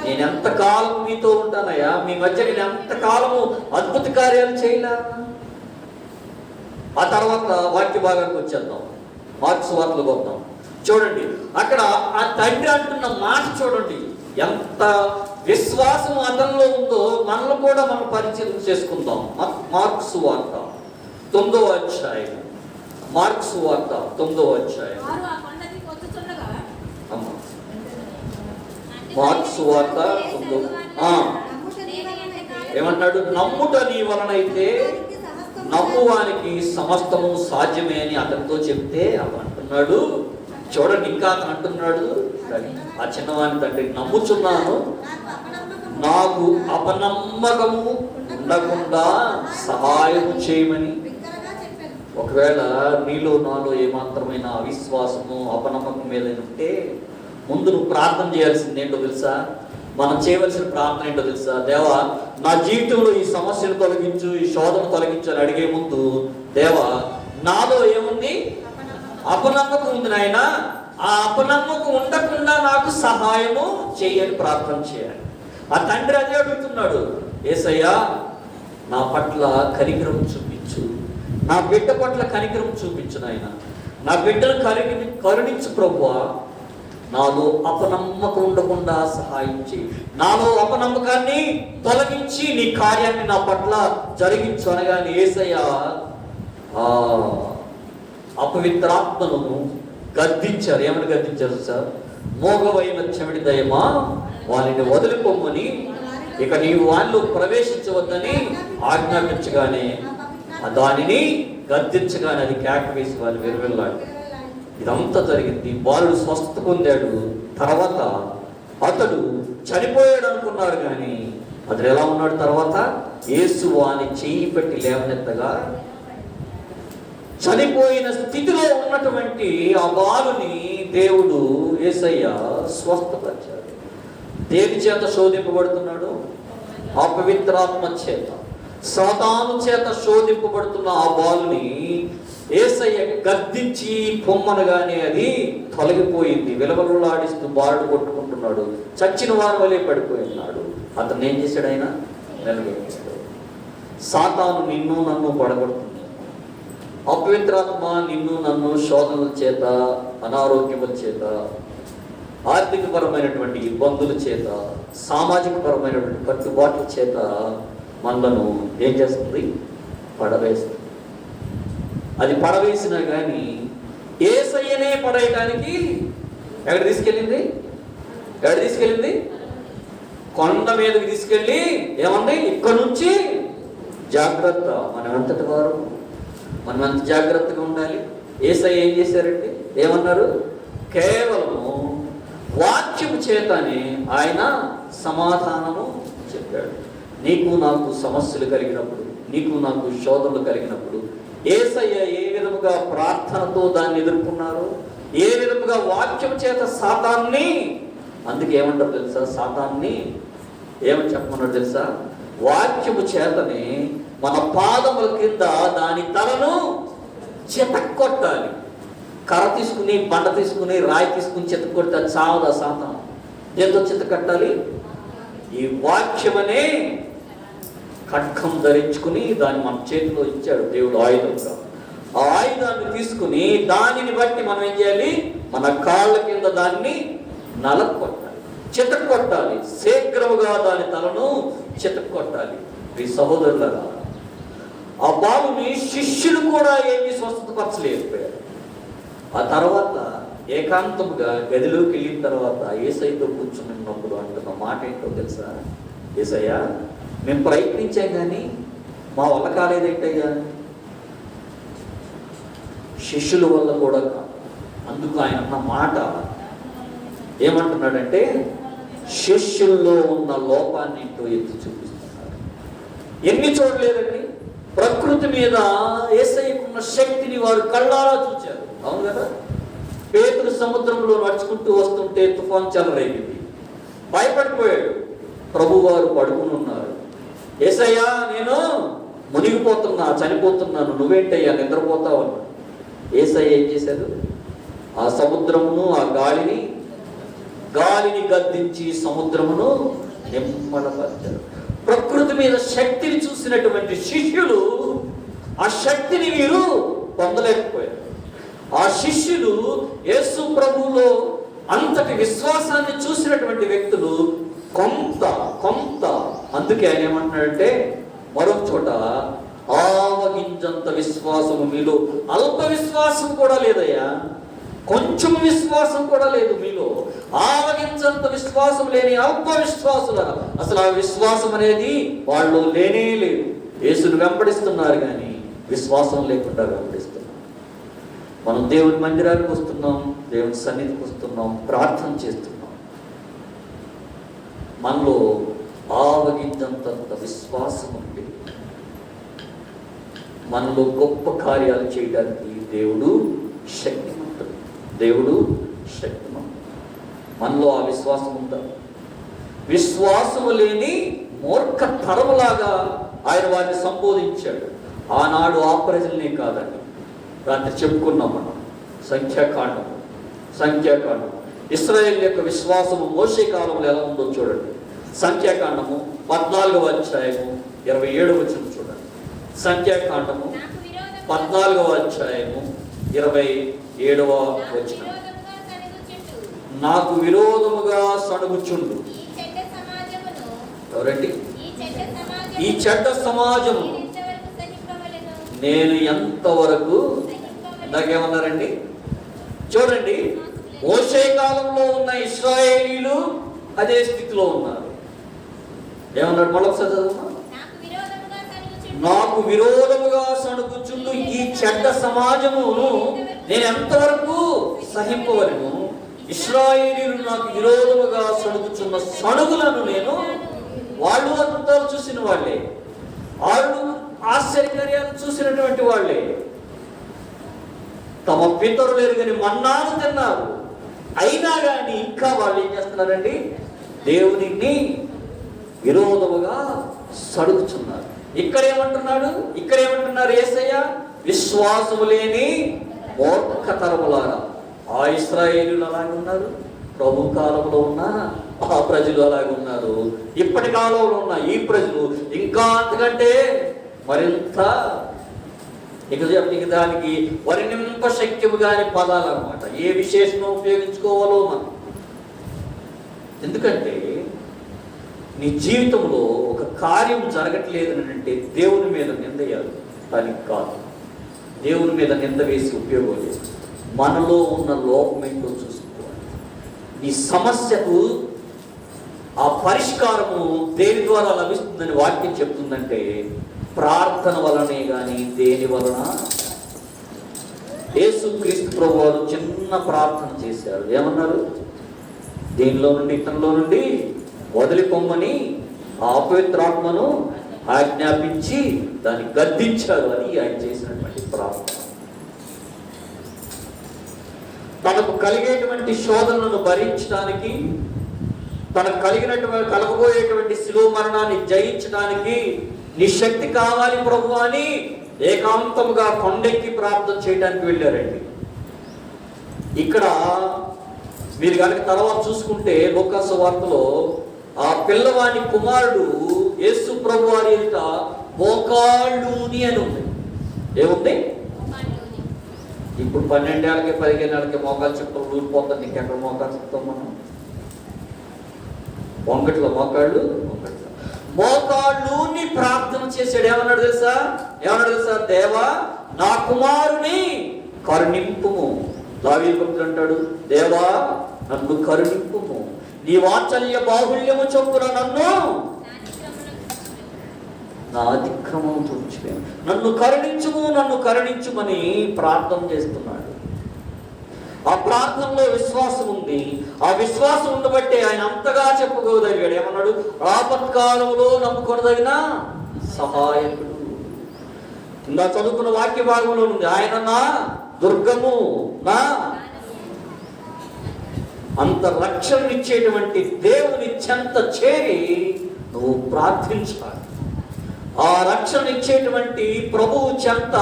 నేను ఎంతకాలం మీతో ఉంటానయ్యా, మీ మధ్య నేను ఎంతకాలము అద్భుత కార్యాలు చేయలే. ఆ తర్వాత వాక్య భాగానికి వచ్చేద్దాం, మార్క్స్ వార్తలకు వద్దాం. చూడండి అక్కడ ఆ తండ్రి అంటున్న మాట చూడండి, ఎంత విశ్వాసం అతనిలో ఉందో మనలో కూడా మనం పరిచయం చేసుకుందాం. మార్క్స్ వార్త 9వ అధ్యాయం, మార్క్స్ వార్త 9వ అధ్యాయం. మార్క్స్ వార్త 9. ఏమంటాడు? నమ్ముట నీ వలనైతే నమ్మువానికి సమస్తము సాధ్యమే అని అతనితో చెప్తే అతను అంటున్నాడు. చూడండి ఇంకా అతను అంటున్నాడు, ఆ చిన్నవాని తండ్రి, నమ్ముచున్నాను, నాకు అపనమ్మకము ఉండకుండా సహాయం చేయమని. ఒకవేళ నీలో నాలో ఏమాత్రమైన అవిశ్వాసము, అపనమ్మకం మీద ఉంటే ముందు నువ్వు ప్రార్థన చేయాల్సింది ఏంటో తెలుసా? మనం చేయవలసిన ప్రార్థన ఏంటో తెలుసా? దేవా నా జీవితంలో ఈ సమస్యను తొలగించు, ఈ శోధన తొలగించు అని అడిగే ముందు, దేవా నాలో ఏముంది? అపనమ్మకం ఉంది నాయన, ఆ అపనమ్మకం ఉండకుండా నాకు సహాయము చేయని ప్రార్థన చేయాలి. ఆ తండ్రి అదే అడుగుతున్నాడు, యేసయ్యా నా పట్ల కనికరం చూపించు, నా బిడ్డ పట్ల కనికరం చూపించు నాయన, నా బిడ్డను కరుణించు ప్రభువా, నాలో అపనమ్మకం ఉండకుండా సహాయం చేయి, నాలో అపనమ్మకాన్ని తొలగించి నీ కార్యాన్ని నా పట్ల జరిగించు అనగానే యేసయ్య అపవిత్రాత్మను గద్దించారు. ఏమని గద్దించారు సార్? మోగవైన చెవిటి దయమా వారిని వదిలిపోమ్మని, ఇక నీవు వాళ్ళు ప్రవేశించవద్దని ఆజ్ఞాపించగానే దానిని గద్దించగానే అది కేక వేసి వాళ్ళు వెలువెళ్ళాడు. ఇదంతా జరిగింది. బాలుడు స్వస్థత పొందాడు. తర్వాత అతడు చనిపోయాడు అనుకున్నారు, కానీ అతడు ఎలా ఉన్నాడు? తర్వాత యేసు వాని చెయ్యి పెట్టి లేవనెత్తగా చనిపోయిన స్థితిలో ఉన్నటువంటి ఆ బాలుని దేవుడు యేసయ్య స్వస్థపరిచాడు. దేని చేత శోధింపబడుతున్నాడు? అపవిత్రాత్మ చేత, సాతాను చేత శోధింపబడుతున్న ఆ బాలుని యేసయ్య గద్దించి పొమ్మనగానే అది తొలగిపోయింది. విలవలాడిస్తూ బారుడు కొట్టుకుంటున్నాడు, చచ్చిన వారి వలె పడిపోయి ఉన్నాడు. అతను ఏం చేశాడు? ఆయన నిలబెట్టాడు. సాతాను నిన్ను నన్ను పడగొడుతుంది. అపవిత్రాత్మ నిన్ను నన్ను శోధనల చేత, అనారోగ్యముల చేత, ఆర్థికపరమైనటువంటి ఇబ్బందుల చేత, సామాజిక పరమైనటువంటి కట్టుబాట్ల చేత మనలను ఏం చేస్తుంది? పడవేస్తుంది. అది పడవేసినా కానీ యేసయ్యనే పడేయడానికి ఎక్కడ తీసుకెళ్ళింది? కొండ మీదకి తీసుకెళ్ళి ఏమంది? ఇక్కడ నుంచి జాగ్రత్త. మనం ఎంతటి వారు, మనం ఎంత జాగ్రత్తగా ఉండాలి. యేసయ్య ఏం చేశారంటే ఏమన్నారు? కేవలము వాక్యము చేతనే ఆయన సమాధానము చెప్పాడు. నీకు నాకు సమస్యలు కలిగినప్పుడు, నీకు నాకు శోధనలు కలిగినప్పుడు యేసయ్య ఏ విధముగా ప్రార్థనతో దాన్ని ఎదుర్కొన్నారు, ఏ విధముగా వాక్యం చేత సాతాన్ని, అందుకే ఏమంటారు తెలుసా? సాతాన్ని ఏమని చెప్పమన్నాడు తెలుసా? వాక్యము చేతనే మన పాదముల కింద దాని తలను చితక్కొట్టాలి. కర్ర తీసుకుని, బండ తీసుకుని, రాయి తీసుకుని చితక్కొడితే చావదా సాతాను? ఎంతో చితకట్టాలి? ఈ వాక్యమనే ఖడ్గం ధరించుకుని దాన్ని మన చేతిలో ఇచ్చాడు దేవుడు ఆయుధంగా. ఆ ఆయుధాన్ని తీసుకుని దానిని బట్టి మనం ఏం చేయాలి? మన కాళ్ళ కింద దాన్ని నలక్కొట్టాలి, చితక్కొట్టాలి. శీఘ్రముగా దాని తలను చితక్కొట్టాలి. ఈ సహోదరులరా, ఆ బాబుని శిష్యులు కూడా ఏమీ స్వస్థతపరచలేకపోయారు. ఆ తర్వాత ఏకాంతముగా గదిలోకి వెళ్ళిన తర్వాత యేసయ్యతో కూర్చుని ఉన్నప్పుడు అంటున్న మాట ఏంటో తెలుసా? యేసయ్యా, మేము ప్రయత్నించాం కానీ మా వల్ల కాలేదేంటయ్యా. శిష్యుల వల్ల కూడా కాదు. అందుకు ఆయన అన్న మాట ఏమంటున్నాడంటే, శిష్యుల్లో ఉన్న లోపాన్ని ఏంటో ఎత్తి చూపిస్తున్నారు. ఎన్ని చూడలేదండి? ప్రకృతి మీద యేసయ్యకున్న శక్తిని వారు కళ్ళారా చూచారు. అవును కదా? పేతురు సముద్రంలో నడుచుకుంటూ వస్తుంటే తుఫాన్ చెలరేగింది. భయపడిపోయాడు. ప్రభువారు పడుకుని ఉన్నారు. యేసయ్యా, నేను మునిగిపోతున్నా, చనిపోతున్నాను, నువ్వేంటయ్యా నిద్రపోతావు అన్నాడు. యేసయ్య ఏం చేశాడు? ఆ సముద్రమును, ఆ గాలిని గద్దించి సముద్రమును నిమ్మలపరిచాడు. ప్రకృతి మీద శక్తిని చూసినటువంటి శిష్యులు ఆ శక్తిని వీరు పొందలేకపోయారు. ఆ శిష్యులు యేసు ప్రభువులో అంతటి విశ్వాసాన్ని చూసినటువంటి వ్యక్తులు కొంత అందుకే ఆయన ఏమంటున్నాడంటే మరొక చోట, ఆవగింజంత విశ్వాసము మీలో, అల్ప విశ్వాసం కూడా లేదయ్యా, కొంచెం విశ్వాసం కూడా లేదు మీలో. ఆవగించంత విశ్వాసం లేని అల్ప విశ్వాసుల, అసలు ఆ విశ్వాసం అనేది వాళ్ళు లేనే లేదు. యేసును వెంబడిస్తున్నారు కానీ విశ్వాసం లేకుండా వెంబడిస్తున్నారు. మనం దేవుని మందిరానికి వస్తున్నాం, దేవుని సన్నిధికి వస్తున్నాం, ప్రార్థన చేస్తున్నాం. మనలో ఆవగించంత విశ్వాసం ఉంది. మనలో గొప్ప కార్యాలు చేయడానికి దేవుడు శక్తిమంతుడు. మనలో ఆ విశ్వాసం ఉందా? విశ్వాసము లేని మూర్ఖ తరములాగా ఆయన వారిని సంబోధించాడు. ఆనాడు ఆ ప్రజల్నే కాదండి, రాత్రి చెప్పుకున్నాం మనం. సంఖ్యాకాండము ఇశ్రాయేలు యొక్క విశ్వాసము మోషే కాలంలో ఎలా ఉందో చూడండి. సంఖ్యాకాండము 14వ అధ్యాయము 27వ వచనం చూడండి. సంఖ్యాకాండము 14వ అధ్యాయము 27వ వచనం. నాకు విరోధముగా సణుగుచుండు. ఎవరండి? ఈ చెడ్డ సమాజము నేను ఎంతవరకు, ఇందాకేమన్నారండి? చూడండి, మోషే కాలంలో ఉన్న ఇశ్రాయేలీలు అదే స్థితిలో ఉన్నారు. ఏమన్నాడు? మళ్ళొకసారి చదువు. నాకు విరోధముగా సణుగుచుండు ఈ చెడ్డ సమాజమును నేను ఎంతవరకు సహింపవలను. ఇశ్రాయేలీలు నాకు విరోధముగా సణుగుచున్న సణుగులను నేను, వాళ్ళు అద్భుతాలు చూసిన వాళ్ళే, వాళ్ళు ఆశ్చర్యకార్యాలు చూసినటువంటి వాళ్ళే, తమ పితరులు ఎరుగని మన్నాను తిన్నారు. అయినా కానీ ఇంకా వాళ్ళు ఏం చేస్తున్నారండి? దేవునిని విరోధముగా సడుగుచున్నారు. ఇక్కడేమంటున్నారు యేసయ్య? విశ్వాసము లేని మూర్ఖతరములారా. ఆ ఇశ్రాయేలీయులు అలాగే ఉన్నారు, ప్రభు కాలంలో ఉన్న ఆ ప్రజలు అలాగే ఉన్నారు, ఇప్పటి కాలంలో ఉన్న ఈ ప్రజలు ఇంకా అంతకంటే మరింత ఇక దానికి వర్ణింప శక్యము కాని పదాలు అనమాట. ఏ విశేషణం ఉపయోగించుకోవాలో మనం. ఎందుకంటే నీ జీవితంలో ఒక కార్యం జరగట్లేదు అంటే దేవుని మీద నిందయ్యాలి, దానికి కాదు. దేవుని మీద నింద వేసి ఉపయోగం లేదు. మనలో ఉన్న లోపం ఏంటో చూసుకోవాలి. నీ సమస్యకు ఆ పరిష్కారము దేని ద్వారా లభిస్తుందని వాక్యం చెప్తుందంటే ప్రార్థన వలనే కానీ దేని వలన. యేసుక్రీస్తు ప్రభువు వారు చిన్న ప్రార్థన చేశారు. ఏమన్నారు? దేనిలో నుండి, ఇతనిలో నుండి వదిలిపోమ్మని ఆ అపవిత్రాత్మను ఆజ్ఞాపించి దాన్ని గద్దించారు. అని ఆయన చేసినటువంటి ప్రార్థన. తనకు కలిగేటువంటి శోధనలను భరించడానికి, తనకు కలగబోయేటువంటి శిలువ మరణాన్ని జయించడానికి నీ శక్తి కావాలి ప్రభు అని ఏకాంతముగా కొండెక్కి ప్రార్థన చేయడానికి వెళ్ళారండి. ఇక్కడ మీరు కనుక తర్వాత చూసుకుంటే లూకా సువార్తలో ఆ పిల్లవాని కుమారుడు యేసు ప్రభు వారి ఎదుట మోకాళ్ళూని అని ఉంది. ఏముంది? ఇప్పుడు 12 ఏళ్ళకి 15 ఏళ్ళకి మోకాలు చెప్పులు ఊరిపోతాం. ఇంకెక్కడ మోకాలు చెప్తాం మనం? వంకట్లో మోకాళ్ళూని ప్రార్థన చేశాడు. ఏమన్నాడు తెలుసా? దేవా నా కుమారుని కరుణింపుము. దావీదు భక్తుడు అంటాడు, దేవా నన్ను కరుణింపుము, నీ వాత్సల్య బాహుళ్యము చొప్పున నన్ను నా అతిక్రమం తుడిచివేయు, నన్ను కరుణించుమని ప్రార్థన చేస్తున్నాడు. ఆ ప్రార్థనలో విశ్వాసం ఉంది. ఆ విశ్వాసం ఉండబట్టే ఆయన అంతగా చెప్పుకోదగినాడు. ఏమన్నాడు? ఆపత్కాలంలో నమ్ముకొనదగిన సహాయకుడు. ఇందా చదువుకున్న వాక్య భాగంలో ఉంది, ఆయన నా దుర్గము, నా అంత రక్షణనిచ్చేటువంటి దేవుని చెంత చేరి నువ్వు ప్రార్థించాలి. ఆ రక్షణ ఇచ్చేటువంటి ప్రభువు చెంత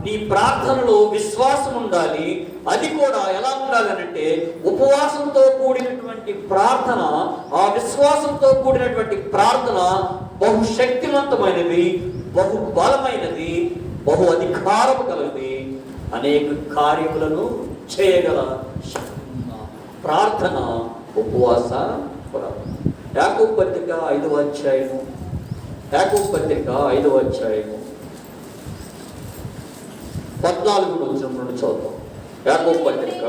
నీ ప్రార్థనలో విశ్వాసం ఉండాలి. అది కూడా ఎలా ఉండాలనంటే ఉపవాసంతో కూడినటువంటి ప్రార్థన. ఆ విశ్వాసంతో కూడినటువంటి ప్రార్థన బహుశక్తివంతమైనది, బహు బలమైనది, బహు అధికారము కలది. అనేక కార్యములను చేయగల ప్రార్థన ఉపవాస ప్రార్థన. యాకోబు పత్రిక 5వ అధ్యాయము 14 వచ్చిన నుండి చదువుతాం. యాకోబు పత్రిక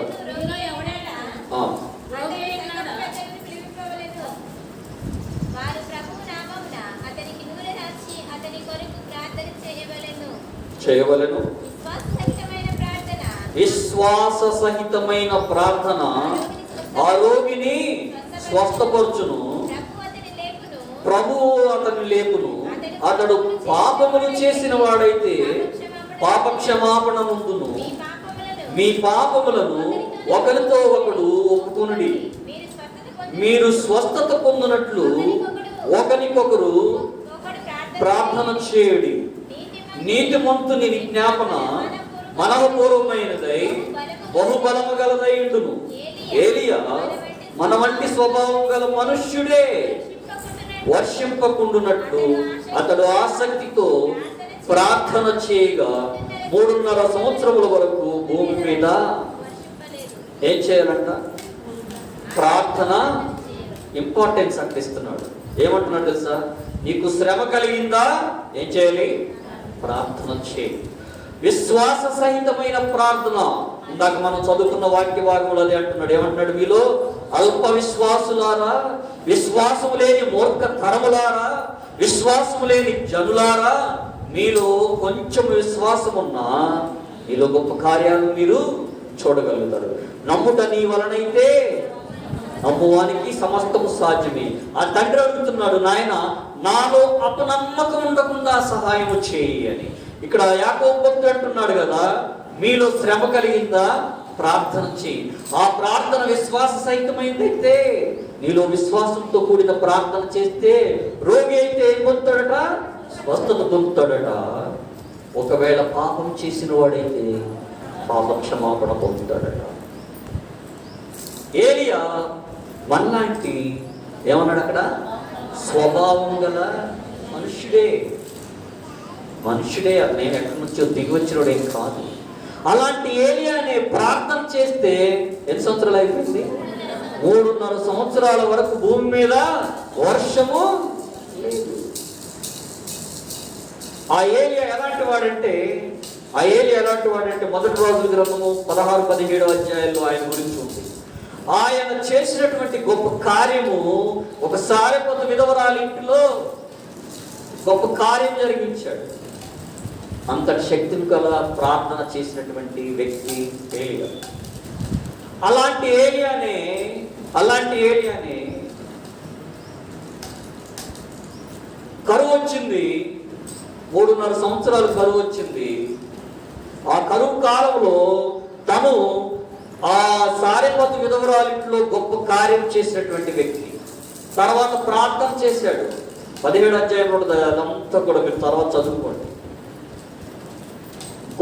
చేయవలెను. విశ్వాస సహితమైన ప్రార్థన ఆ రోగిని స్వస్థపరచును, ప్రభువు అతన్ని లేపును. అతడు పాపములు చేసిన వాడైతే పాపక్షమాపణ నుండును. మీ పాపములను ఒకరితో ఒకడు ఒప్పుకొనుడి, మీరు స్వస్థత పొందినట్లు ఒకరికొకరు ప్రార్థన చేయుడి. నీతిమంతుని విజ్ఞాపన మనఃపూర్వమైనదై బహుబలము గలదై ఉండును. ఏలియా మన వంటి స్వభావం గల మనుష్యుడే. వర్షింపకుండునట్లు అతడు ఆసక్తితో ప్రార్థన చేయగా 3.5 సంవత్సరముల వరకు భూమి మీద ఏం చేయాలంట? ప్రార్థన ఇంపార్టెన్స్ అంటిస్తున్నాడు. ఏమంటున్నాడు తెలుసా? నీకు శ్రమ కలిగిందా? ఏం చేయాలి? ప్రార్థన చేయి. విశ్వాస సహితమైన ప్రార్థన. ఇందాక మనం చదువుకున్న వాక్య భాగంలో అదే అంటున్నాడు. ఏమంటున్నాడు? మీలో అల్ప విశ్వాసులారా, విశ్వాసము లేని మూర్ఖ తరములారా, విశ్వాసము లేని జనులారా, మీలో కొంచెం విశ్వాసం ఉన్నా మీలో గొప్ప కార్యాలు మీరు చూడగలుగుతారు. నమ్ముట నీ వలనైతే నమ్మువానికి సమస్తము సాధ్యమే. ఆ తండ్రి అడుగుతున్నాడు, నాయన నాలో అపనమ్మకం ఉండకుండా సహాయము చేయి అని. ఇక్కడ యాకోబు భక్తుడు అంటున్నాడు కదా, మీలో శ్రమ కలిగిందా? ప్రార్థన చేయి. ఆ ప్రార్థన విశ్వాస సహితమైందైతే, నీలో విశ్వాసంతో కూడిన ప్రార్థన చేస్తే రోగి అయితే ఏం పొందుతాడట? స్వస్థత పొందుతాడట. ఒకవేళ పాపం చేసిన వాడైతే పాప క్షమాపణ పొందుతాడట. ఏలియా మనలాంటి ఏమన్నాడు అక్కడ? స్వభావం గల మనుష్యుడే. మనుషుడే, అతను ఎక్కడి నుంచో దిగి వచ్చినోడు ఏం కాదు. అలాంటి ఏలియానే ప్రార్థన చేస్తే ఎన్ని సంవత్సరాలు అయిపోయింది? 3.5 సంవత్సరాల వరకు భూమి మీద వర్షము లేదు. ఆ ఏలియా ఎలాంటి వాడంటే మొదటి రాజుల గ్రంథము 16-17 అధ్యాయాల్లో ఆయన గురించి ఉంది. ఆయన చేసినటువంటి గొప్ప కార్యము, ఒక సారెపతు విధవరాలి ఇంటిలో గొప్ప కార్యం జరిగించాడు. అంతటి శక్తిని కల ప్రార్థన చేసినటువంటి వ్యక్తి ఏలియా. అలాంటి ఏలియానే కరువు వచ్చింది. 3.5 సంవత్సరాలు కరువు వచ్చింది. ఆ కరువు కాలంలో తను ఆ సారెపతు విధవరాలింట్లో గొప్ప కార్యం చేసినటువంటి వ్యక్తి. తర్వాత ప్రార్థన చేశాడు. 17 అధ్యాయం ఉంటుంది, అదంతా కూడా మీరు తర్వాత చదువుకోండి.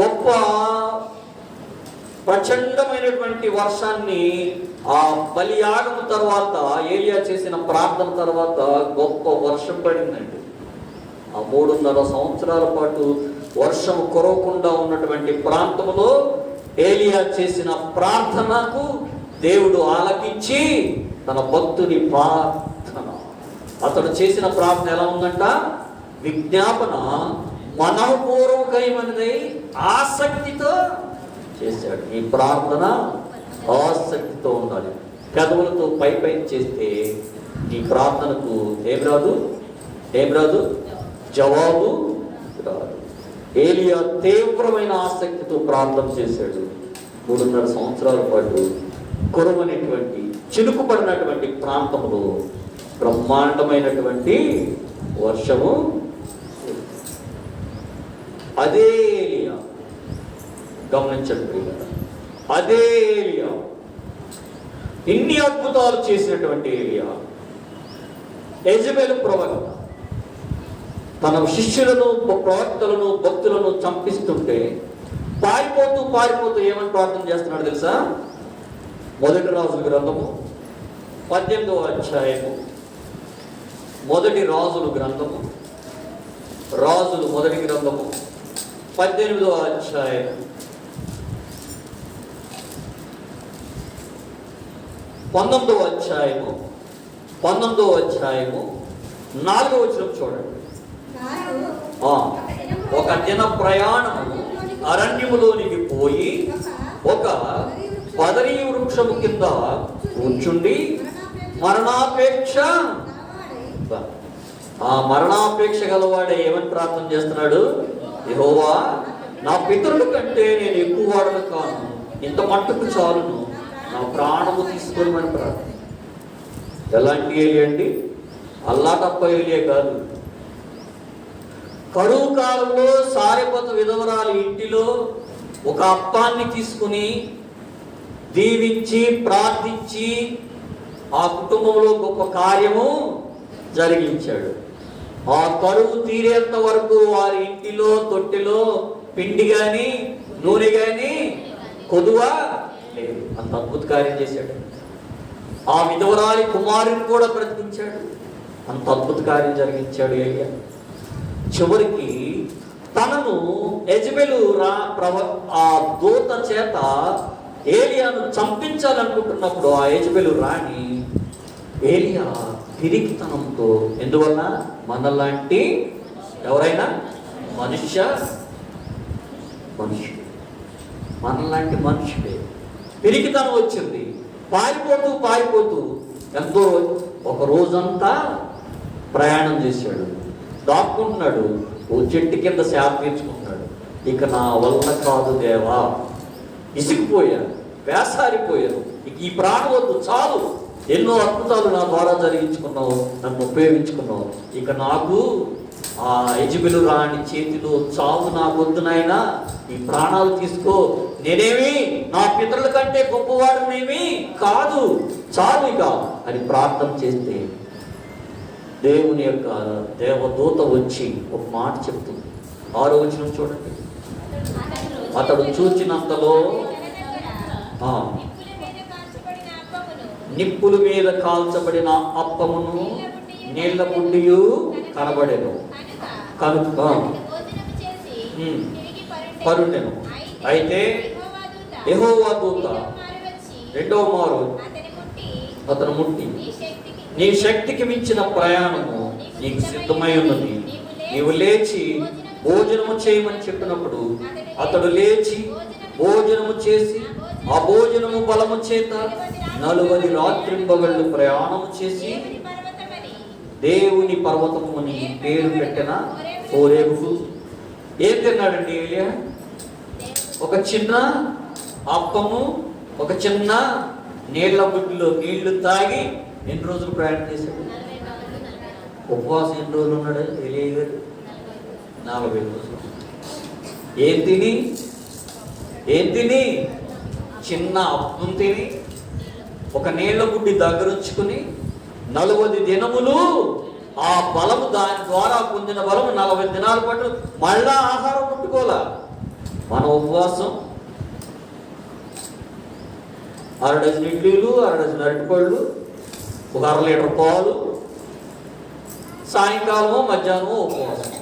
గొప్ప ప్రచండమైనటువంటి వర్షాన్ని ఆ బలియాగం తర్వాత, ఏలియా చేసిన ప్రార్థన తర్వాత గొప్ప వర్షం పడిందండి. ఆ 3.5 సంవత్సరాల పాటు వర్షం కురవకుండా ఉన్నటువంటి ప్రాంతంలో ఏలియా చేసిన ప్రార్థనకు దేవుడు ఆలకించి తన భక్తుని ప్రార్థన, అతడు చేసిన ప్రార్థన ఎలా ఉందంట? విజ్ఞాపన మనఃపూర్వకమైనది, ఆసక్తితో చేశాడు. ఈ ప్రార్థన ఆసక్తితో ఉండాలి. పెదవులతో పై చేస్తే ఈ ప్రార్థనకు ఏం రాదు, జవాబు రాదు. ఏలియా తీవ్రమైన ఆసక్తితో ప్రార్థన చేశాడు. 3.5 సంవత్సరాల పాటు కురవనటువంటి, చినుకుపడినటువంటి ప్రాంతంలో బ్రహ్మాండమైనటువంటి వర్షము. అదే ఏలియా, గమనించండి, అదే ఏలియా, ఇన్ని అద్భుతాలు చేసినటువంటి ఏలియా, యెజబెలు ప్రవక్త తన శిష్యులను, ప్రవక్తలను, భక్తులను చంపిస్తుంటే పారిపోతూ ఏమని ప్రార్థన చేస్తున్నాడు తెలుసా? మొదటి రాజుల గ్రంథము 18వ అధ్యాయము, మొదటి రాజుల గ్రంథము, రాజులు మొదటి గ్రంథము 18వ అధ్యాయం 19వ అధ్యాయము 4వ వచనం చూడండి. ఒక దిన ప్రయాణము అరణ్యములోనికి పోయి ఒక పదరీ వృక్షము కింద కూర్చుండి మరణాపేక్ష గలవాడే ఏమని ప్రార్థన చేస్తున్నాడు? యెహోవా, నా పితరుల కంటే నేను ఎక్కువ వాడను కాను, ఇంత మట్టుకు చాలును, నా ప్రాణము తీసుకోమని ప్రార్థన. ఎలాంటి ఏలియా అండి? అల్లా తప్ప ఏలియా కాదు. కరువు కాలంలో సారెపతు విధవరాలి ఇంటిలో ఒక అప్పాన్ని తీసుకుని దీవించి ప్రార్థించి ఆ కుటుంబంలో గొప్ప కార్యము జరిగించాడు. ఆ కరువు తీరేంత వరకు వారి ఇంటిలో తొట్టిలో పిండి కానీ నూనె కానీ కొదువ లేదు. అంత అద్భుత కార్యం చేశాడు. ఆ విధవరాలి కుమారుని కూడా బ్రతికించాడు. అంత అద్భుత కార్యం జరిగించాడు ఏలియా. చివరికి తనను యెజబెలు ఆ దూత చేత ఏలియాను చంపించాలనుకుంటున్నప్పుడు ఆ యెజబెలు రాణి ఏలియా పిరికితనంతో, ఎందువల్ల మనలాంటి ఎవరైనా మనలాంటి మనుషుడే పిరికితనం వచ్చింది. పారిపోతూ ఎంతో ఒక రోజంతా ప్రయాణం చేశాడు. దాక్కుంటున్నాడు, ఓ చెట్టు కింద శాప తీర్చుకుంటున్నాడు. ఇక నా వల్ల కాదు దేవా, ఇసిగిపోయాను, వేసారిపోయాను, ఇక ఈ ప్రాణం వద్దు, చాలు, ఎన్నో అద్భుతాలు నా ద్వారా జరిగించుకున్నావు, నన్ను ఉపయోగించుకున్నావు, ఇక నాకు ఆ యెజబెలు రాణి చేతిలో చావు నాకు వద్దు నాయనా, ఈ ప్రాణాలు తీసుకో, నేనేమి నా పితరుల కంటే గొప్పవాడినేమి కాదు, చాలు ఇక అని ప్రార్థన చేస్తే దేవుని యొక్క దేవదూత వచ్చి ఒక మాట చెప్తుంది. 6వ వచనం చూడండి. అతడు చూచినంతలో నిప్పుల మీద కాల్చబడిన అప్పమును నీళ్ల బుడ్డియు కనబడెను. కనుక పరుండెను. అయితే యెహోవా దూత రెండవ మారు అతను ముట్టి, నీ శక్తికి మించిన ప్రయాణము నీకు సిద్ధమై ఉన్నది, నీవు లేచి భోజనము చేయమని చెప్పినప్పుడు అతడు లేచి భోజనము చేసి ఆ భోజనము బలము చేత 40 రాత్రింబగళ్ళు ప్రయాణము చేసి దేవుని పర్వతము అని పేరు పెట్టిన హోరేబుకు. ఏం తిన్నాడండి ఏలియా? ఒక చిన్న అప్పము, ఒక చిన్న నీళ్ల బుడ్డిలో నీళ్లు తాగి ఎన్ని రోజులు ప్రయాణం చేశాడు? ఉపవాసం ఎన్ని రోజులు ఉన్నాడు ఏలియా గారు? 40 రోజులు. ఏం తిని చిన్న అప్పం తిని ఒక నీళ్ల బుడ్డి దగ్గరుంచుకుని 40 దినములు ఆ బలము, దాని ద్వారా పొందిన బలము 40 దినాల పాటు మళ్ళా ఆహారం ముట్టుకోలే. మన ఉపవాసం 6 డజన్ ఇడ్లీలు, 6 డజన్ అరటిపళ్ళు, ఒక 1/2 లీటర్ పాలు, సాయంకాలమో మధ్యాహ్నమో ఉపవాసం.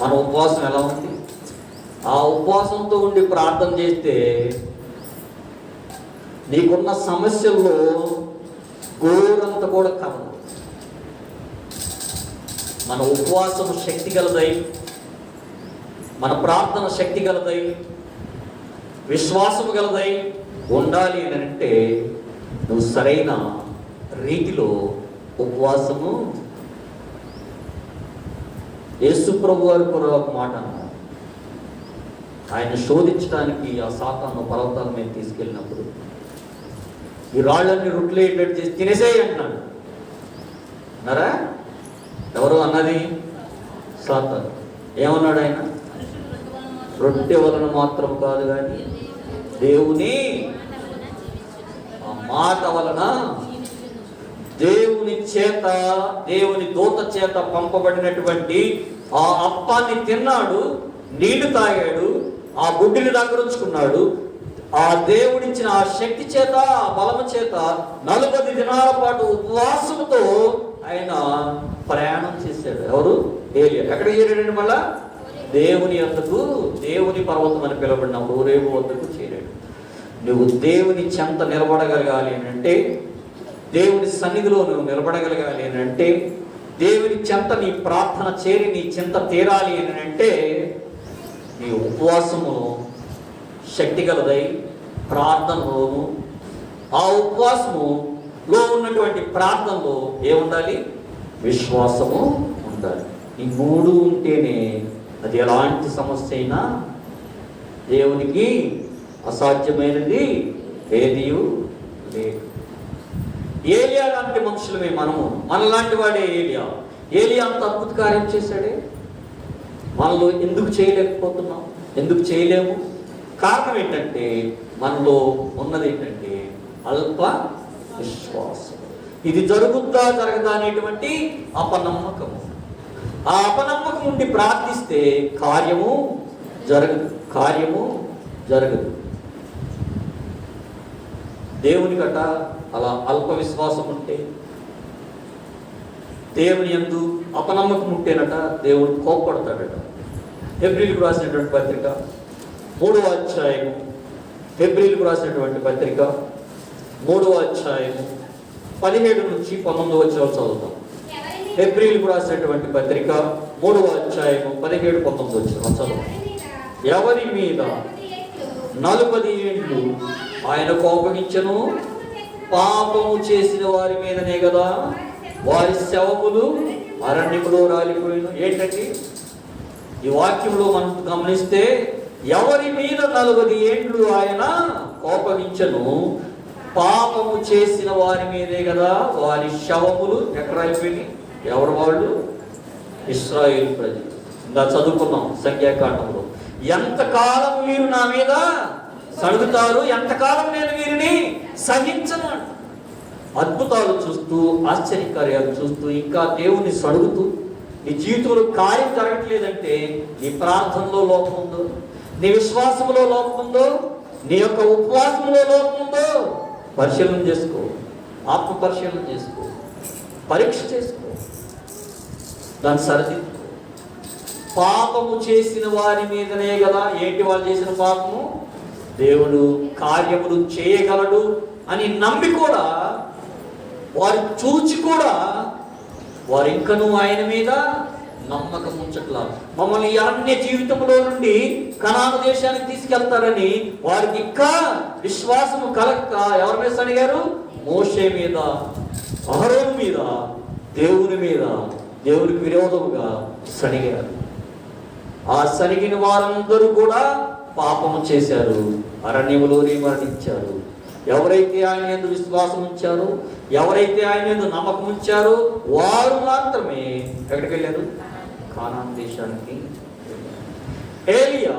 మన ఉపవాసం ఎలా ఉంది? ఆ ఉపవాసంతో ఉండి ప్రార్థన చేస్తే నీకున్న సమస్యల్లో ఘోరంత కూడా కలదు. మన ఉపవాసం శక్తి గలదై, మన ప్రార్థన శక్తి గలదై, విశ్వాసము గలదై ఉండాలి అని అంటే నువ్వు సరైన రీతిలో ఉపవాసము. యేసు ప్రభు వారి కూడా ఒక మాట అన్నారు. ఆయన శోధించడానికి ఆ సాతాను పర్వతాల మీద తీసుకెళ్ళినప్పుడు ఈ రాళ్ళన్ని రొట్టెలేటట్టు చేసి తినేసేయి అంటున్నాడు. అన్నారా? ఎవరు అన్నది? సాతాను. ఏమన్నాడు ఆయన? రొట్టె వలన మాత్రం కాదు కానీ దేవుని ఆ మాట వలన, దేవుని చేత, దేవుని దూత చేత పంపబడినటువంటి ఆ అప్పాన్ని తిన్నాడు, నీళ్లు తాగాడు, ఆ గుడ్డిని దగ్గరుంచుకున్నాడు. ఆ దేవుడిచ్చిన ఆ శక్తి చేత, ఆ బలము చేత 40 దినాల పాటు ఉపవాసంతో ఆయన ప్రయాణం చేశాడు. ఎవరు? ఏలియా. ఎక్కడికి చేరాడండి? మళ్ళా దేవుని వద్దకు, దేవుని పర్వతం అని పిలవబడిన హోరేబు వద్దకు చేరాడు. నువ్వు దేవుని చెంత నిలబడగలగాలి అని అంటే, దేవుని సన్నిధిలో నువ్వు నిలబడగలగాలి అని అంటే, దేవుని చెంత నీ ప్రార్థన చేరి నీ చింత తీరాలి అని అంటే, నీ ఉపవాసము శక్తి గలదై ప్రార్థనలోను, ఆ ఉపవాసములో ఉన్నటువంటి ప్రార్థనలో ఏముండాలి? విశ్వాసము ఉండాలి. ఈ 3 ఉంటేనే అది ఎలాంటి సమస్య అయినా దేవునికి అసాధ్యమైనది ఏదీ లేదు. ఏలియా లాంటి మనుషులమే మనము. మనలాంటి వాడే ఏలియా. ఏలియా అంత అద్భుత కార్యం చేశాడే. మనలో ఎందుకు చేయలేకపోతున్నాం? ఎందుకు చేయలేము? కారణం ఏంటంటే మనలో ఉన్నది ఏంటంటే అల్ప విశ్వాసం. ఇది జరుగుద్దా జరగదా అనేటువంటి అపనమ్మకము. ఆ అపనమ్మకం ఉండి ప్రార్థిస్తే కార్యము జరగదు. దేవునికట అలా అల్ప విశ్వాసం ఉంటే, దేవుని యందు అపనమ్మకం ఉంటేనట దేవుడు కోప్పడతాడట. హెబ్రీయులకు రాసినటువంటి పత్రిక 3వ అధ్యాయము, హెబ్రీయులకు రాసినటువంటి పత్రిక 3వ అధ్యాయము 17 నుంచి 19 వచనాలు చదువుతాం. హెబ్రీయులకు రాసినటువంటి పత్రిక 3వ అధ్యాయము 17, 19 వచనాలు చదువుతాం. ఎవరి మీద 40 ఏండ్లు ఆయన కోపగించెను? పాపము చేసిన వారి మీదనే కదా. వారి శవములు అరణ్యములో రాలిపోయిన. ఏంటండి ఈ వాక్యంలో మనం గమనిస్తే, ఎవరి మీద 40 ఏండ్లు ఆయన కోపగించెను? పాపము చేసిన వారి మీదే కదా. వారి శవములు ఎక్కడ అయిపోయినాయి? ఎవరు వాళ్ళు? ఇశ్రాయేలు ప్రజలు. ఇంకా చదువుకున్నాం సంఖ్యాకాండంలో. ఎంతకాలం మీరు నా మీద సడుగుతారు, ఎంతకాలం నేను వీరిని సహించను. అద్భుతాలు చూస్తూ, ఆశ్చర్యకార్యాలు చూస్తూ, ఇంకా దేవుని సడుగుతూ నీ జీవితంలో కార్యం జరగట్లేదంటే నీ ప్రార్థనలో లోపం ఉందో, నీ విశ్వాసంలో లోపం ఉందో, నీ యొక్క ఉపవాసంలో లోపం ఉందో పరిశీలన చేసుకో. ఆత్మ పరిశీలన చేసుకో, పరీక్ష చేసుకో, దాన్ని సరిదిద్దుకో. పాపము చేసిన వారి మీదనే కదా. ఏంటి వాళ్ళు చేసిన పాపము? దేవుడు కార్యములు చేయగలడు అని నమ్మి కూడా, వారు చూచి కూడా వారు ఇంకనూ ఆయన మీద నమ్మకం ఉంచట్లా. మమ్మల్ని అరణ్య జీవితంలో నుండి కనాను దేశానికి తీసుకెళ్తారని వారికి ఇంకా విశ్వాసము కలక్క ఎవరి మీద సనిగారు? మోషే మీద, అహరోను మీద, దేవుని మీద, దేవునికి విరోధముగా సనిగారు. ఆ సనిగిన వారందరూ కూడా పాపము చేశారు, అరణ్యములోనే మరణించారు. ఎవరైతే ఆయన యందు విశ్వాసం ఉంచారో, ఎవరైతే ఆయన యందు నమ్మకం ఉంచారో వారు మాత్రమే ఎక్కడికి వెళ్ళారు? కానాను దేశానికి. ఏలియా,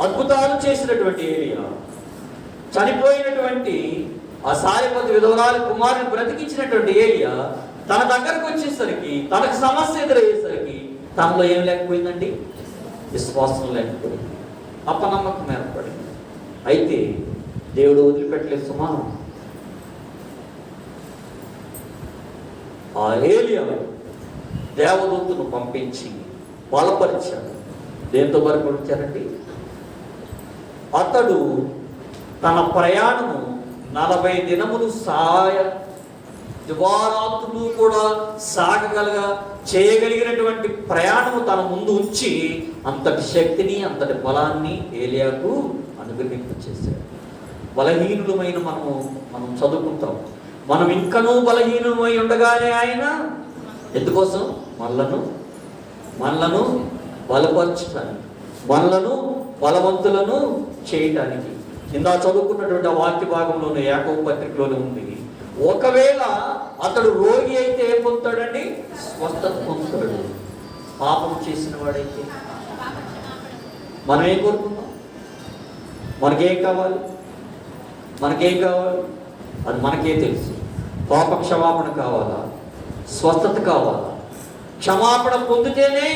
అద్భుతాలు చేసినటువంటి ఏలియా, చనిపోయినటువంటి ఆ సారెపతి విధవరాలి కుమారుని బ్రతికించినటువంటి ఏలియా తన దగ్గరకు వచ్చేసరికి, తనకు సమస్య ఎదురయ్యేసరికి తనలో ఏం లేకపోయిందండి? విశ్వాసం లేకపోయింది, అపనమ్మకం ఏర్పడింది. అయితే దేవుడు వదిలిపెట్టలేదు సుమా. ఆ ఏలియా దేవదూతను పంపించి బలపరిచాడు. దేంతో బలపరిచారండి? అతడు తన ప్రయాణము 40 దినములు దివారాత్రులు కూడా చేయగలిగినటువంటి ప్రయాణము తన ముందు ఉంచి అంతటి శక్తిని, అంతటి బలాన్ని ఏలియాకు అనుగ్రహింపచేశాడు. బలహీనులమైన మనం చదువుకుంటాం. మనం ఇంకనూ బలహీనులమై ఉండగానే ఆయన ఎందుకోసం? మనలను బలపరచడానికి, మనలను బలవంతులను చేయటానికి. కింద చదువుకున్నటువంటి ఆ వాక్య భాగంలోనే, యాకోబు పత్రికలోనే ఉంది. ఒకవేళ అతడు రోగి అయితే ఏం పొందుతాడండి? స్వస్థత పొందుతాడు. పాపం చేసిన వాడైతే మనం ఏం కోరుకుందాం? మనకేం కావాలి? అది మనకే తెలుసు. పాప క్షమాపణ కావాలా? స్వస్థత కావాలా? క్షమాపణ పొందితేనే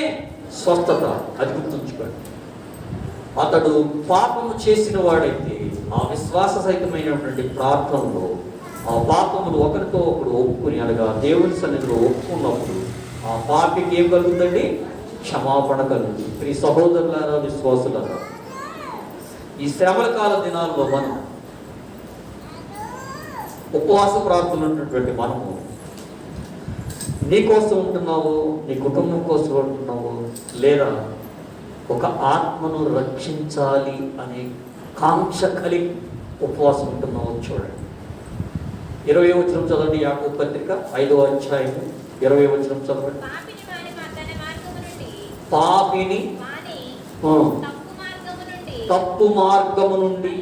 స్వస్థత. అది గుర్తుంచుకోండి. అతడు పాపము చేసిన వాడైతే ఆ విశ్వాస సహితమైనటువంటి ప్రార్థనలో ఆ పాపములు ఒకరితో ఒకరు ఒప్పుకుని, అనగా దేవుని సన్నిధిలో ఒప్పుకున్నప్పుడు ఆ పాపికి ఏం కలుగుతుందండి? క్షమాపణ కలుగుతుంది. ప్రియ సహోదరులారా, విశ్వాసులారా, ఈ శ్రమల కాల దినాల్లో మనం ఉపవాస ప్రార్థనలు ఉన్నటువంటి మనము నీ కోసం ఉంటున్నావు, నీ కుటుంబం కోసం ఉంటున్నావు, లేదా ఒక ఆత్మను రక్షించాలి అనే కాంక్ష కలిగి ఉపవాసం ఉంటున్నావు. చూడండి, 20వ వచనం చదవండి. యాకోబు పత్రిక 5వ అధ్యాయం 20వ వచనం చదవండి. పాపిని తప్పు మార్గము నుండి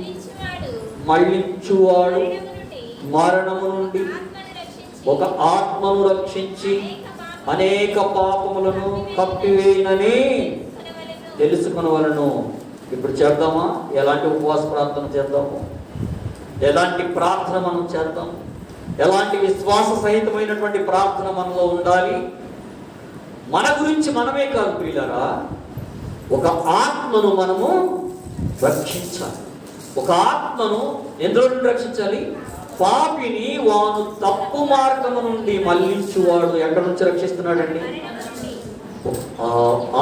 మళ్ళించువాడు మరణము నుండి ఒక ఆత్మను రక్షించి అనేక పాపములను కప్పివేయనని తెలుసుకొనవలెను. ఇప్పుడు చేద్దామా? ఎలాంటి ఉపవాస ప్రార్థన చేద్దాము? ఎలాంటి ప్రార్థన మనం చేద్దాం? ఎలాంటి విశ్వాస సహితమైనటువంటి ప్రార్థన మనలో ఉండాలి? మన గురించి మనమే కాదు ప్రియులారా, ఒక ఆత్మను మనము రక్షించాలి. ఒక ఆత్మను ఎందులో నుండి రక్షించాలి? పాపిని వాను తప్పు మార్గము నుండి మళ్ళించువాడు ఎక్కడి నుంచి రక్షిస్తున్నాడండి?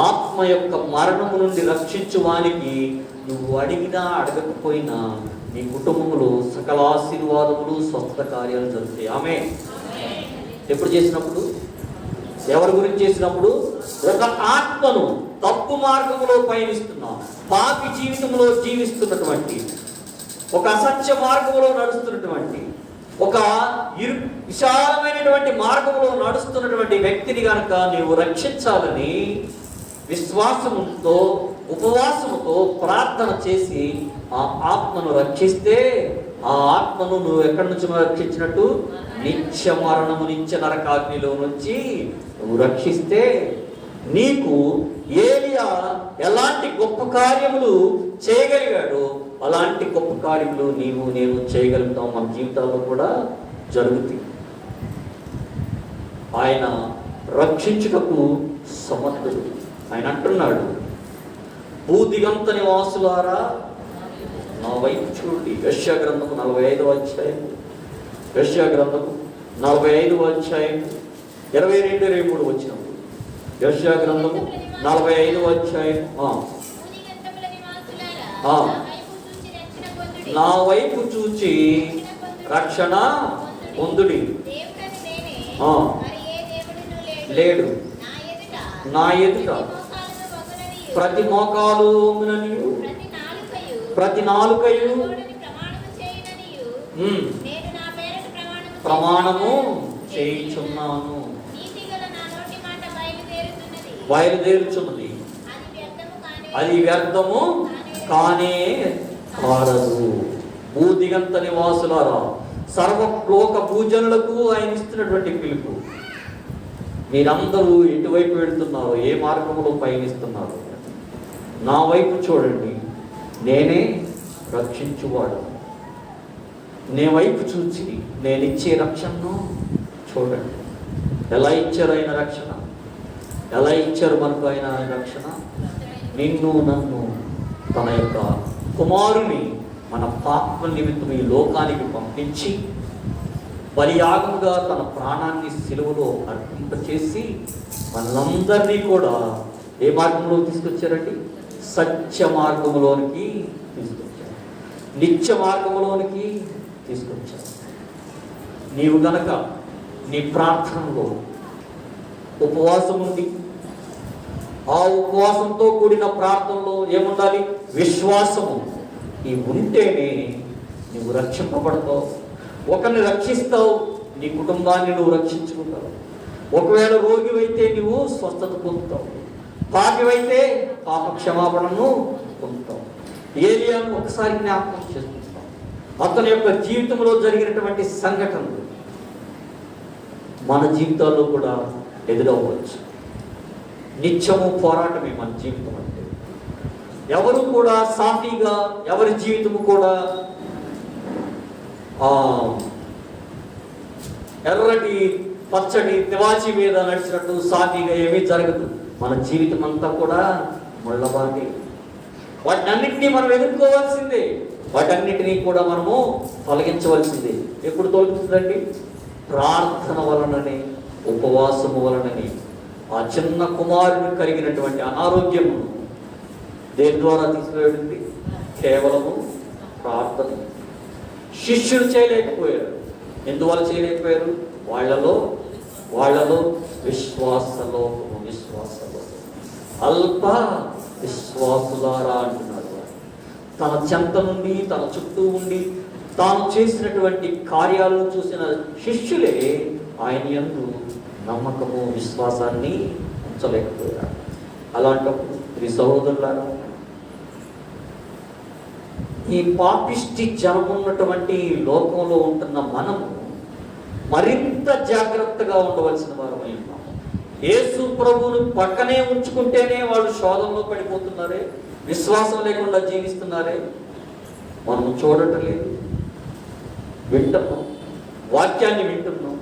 ఆత్మ యొక్క మరణము నుండి రక్షించు వానికి నువ్వు అడిగినా అడగకపోయినా నీ కుటుంబంలో సకల ఆశీర్వాదములు, స్వస్థత కార్యాలు జరుగుతాయి. ఆమె ఎప్పుడు చేసినప్పుడు? ఎవరి గురించి చేసినప్పుడు? ఒక ఆత్మను తప్పు మార్గంలో పయనిస్తున్నా, పాపి జీవితంలో జీవిస్తున్నటువంటి, ఒక అసత్య మార్గంలో నడుస్తున్నటువంటి, ఒక విశాలమైనటువంటి మార్గంలో నడుస్తున్నటువంటి వ్యక్తిని కనుక నీవు రక్షించాలని విశ్వాసముతో, ఉపవాసముతో ప్రార్థన చేసి ఆ ఆత్మను రక్షిస్తే, ఆ ఆత్మను నువ్వు ఎక్కడి నుంచి రక్షించినట్టు? నిత్య మరణము, నిత్య నరకాగ్నిలో నుంచి నువ్వు రక్షిస్తే, నీకు ఏలియా ఎలాంటి గొప్ప కార్యములు చేయగలిగాడో అలాంటి గొప్ప కార్యములు నేను చేయగలుగుతాం. మన జీవితాల్లో కూడా జరుగుతాయి. ఆయన రక్షించుటకు సమర్థుడు. ఆయన అంటున్నాడు, భూదిగంత నివాసులారా నా వైపు చూడండి. యెషయా గ్రంథము 45వ అధ్యాయం, యెషయా గ్రంథము 45వ అధ్యాయం 22-23 వచ్చినప్పుడు, యెషయా గ్రంథము 45వ అధ్యాయం. నా వైపు చూచి రక్షణ పొందుడి. లేడు నా ఎదుట ప్రతి మోకాలు వంగుననియు ప్రతి నాలుకయు ప్రమాణము చేయుచున్నాను. బయలుదేరుచున్నది, అది వ్యర్థము కానే కారదు. భూదిగంత నివాసులారా, సర్వలోక భూజనులకు ఆయన ఇస్తున్నటువంటి పిలుపు. మీరందరూ ఎటువైపు వెళుతున్నారు, ఏ మార్గంలో పయనిస్తున్నారు? నా వైపు చూడండి, నేనే రక్షించువాడు. నే వైపు చూచి నేనిచ్చే రక్షణను చూడండి. ఎలా ఇచ్చారు ఆయన రక్షణ? ఎలా ఇచ్చారు మనకు ఆయన రక్షణ? నిన్ను నన్ను తన యొక్క కుమారుని మన పాప నిమిత్తం ఈ లోకానికి పంపించి బలియాగముగా తన ప్రాణాన్ని సిలువలో అర్పింపచేసి మనందరినీ కూడా ఏ మార్గంలో తీసుకొచ్చారండి? సత్య మార్గంలోనికి తీసుకొచ్చారు, నిత్య మార్గంలోనికి తీసుకొచ్చారు. నీవు గనక నీ ప్రార్థనలో ఉపవాసం ఉండి, ఆ ఉపవాసంతో కూడిన ప్రార్థనలో ఏముండాలి? విశ్వాసము. ఈ ఉంటేనే నువ్వు రక్షింపబడతావు. ఒకరిని రక్షిస్తావు, నీ కుటుంబాన్ని నువ్వు రక్షించుకుంటావు. ఒకవేళ రోగివైతే నువ్వు స్వస్థత పొందుతావు, పాపివైతే పాప క్షమాపణను పొందుతావు. ఏలియాను ఒకసారి జ్ఞాపకం చేసుకుంటాం. అతని యొక్క జీవితంలో జరిగినటువంటి సంఘటనలు మన జీవితాల్లో కూడా ఎదురవ్వచ్చు. నిత్యము పోరాటమే మన జీవితం అంటే. ఎవరు కూడా సాఫీగా, ఎవరి జీవితము కూడా ఎర్రటి పచ్చడి తివాచి మీద నడిచినట్టు సాఫీగా ఏమీ జరగదు. మన జీవితం అంతా కూడా ముళ్ళబాటి. వాటినన్నింటినీ మనం ఎదుర్కోవాల్సిందే, వాటన్నిటినీ కూడా మనము తొలగించవలసిందే. ఎప్పుడు తొలగిస్తుందండి? ప్రార్థన వలననే, ఉపవాసము వలననే. ఆ చిన్న కుమారుని కలిగినటువంటి అనారోగ్యము దేని ద్వారా తీసుకువెళ్ళింది? కేవలము ప్రార్థన. శిష్యులు చేయలేకపోయారు. ఎందువల్ల చేయలేకపోయారు? వాళ్ళలో విశ్వాసలోపము. అల్ప విశ్వాసులారా అంటున్నాడు. తన చెంత నుండి, తన చుట్టూ ఉండి తాను చేసినటువంటి కార్యాలను చూసిన శిష్యులే ఆయన యందు నమ్మకము, విశ్వాసాన్ని ఉంచలేకపోయారు. అలాంటప్పుడు ఈ సహోదరులారా, ఈ పాపిష్టి జనం ఉన్నటువంటి లోకంలో ఉంటున్న మనము మరింత జాగ్రత్తగా ఉండవలసిన వారమై ఉన్నాము. యేసు ప్రభువును పక్కనే ఉంచుకుంటేనే వాళ్ళు శోధనలో పడిపోతున్నారే, విశ్వాసం లేకుండా జీవిస్తున్నారే. మనం చూడటం లేదు, వింటున్నాం, వాక్యాన్ని వింటున్నాం,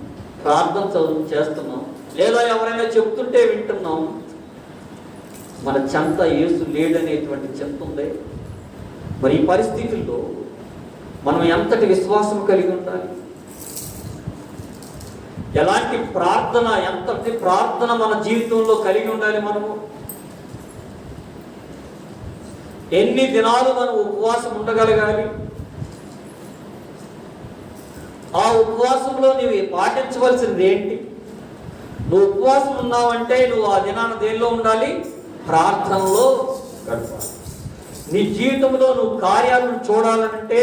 ప్రార్థన చేస్తున్నాం, లేదా ఎవరైనా చెప్తుంటే వింటున్నాం. మన చెంత యేసు లేడనేటువంటి చింత ఉందే. మరి ఈ పరిస్థితుల్లో మనం ఎంతటి విశ్వాసం కలిగి ఉండాలి? ఎలాంటి ప్రార్థన, ఎంతటి ప్రార్థన మన జీవితంలో కలిగి ఉండాలి? మనము ఎన్ని దినాలు మనం ఉపవాసం ఉండగలగాలి? ఆ ఉపవాసంలో నువ్వు పాటించవలసింది ఏంటి? నువ్వు ఉపవాసం ఉన్నావంటే నువ్వు ఆ దినాన దేనిలో ఉండాలి? ప్రార్థనలో గడపాలి. నీ జీవితంలో నువ్వు కార్యాలను చూడాలంటే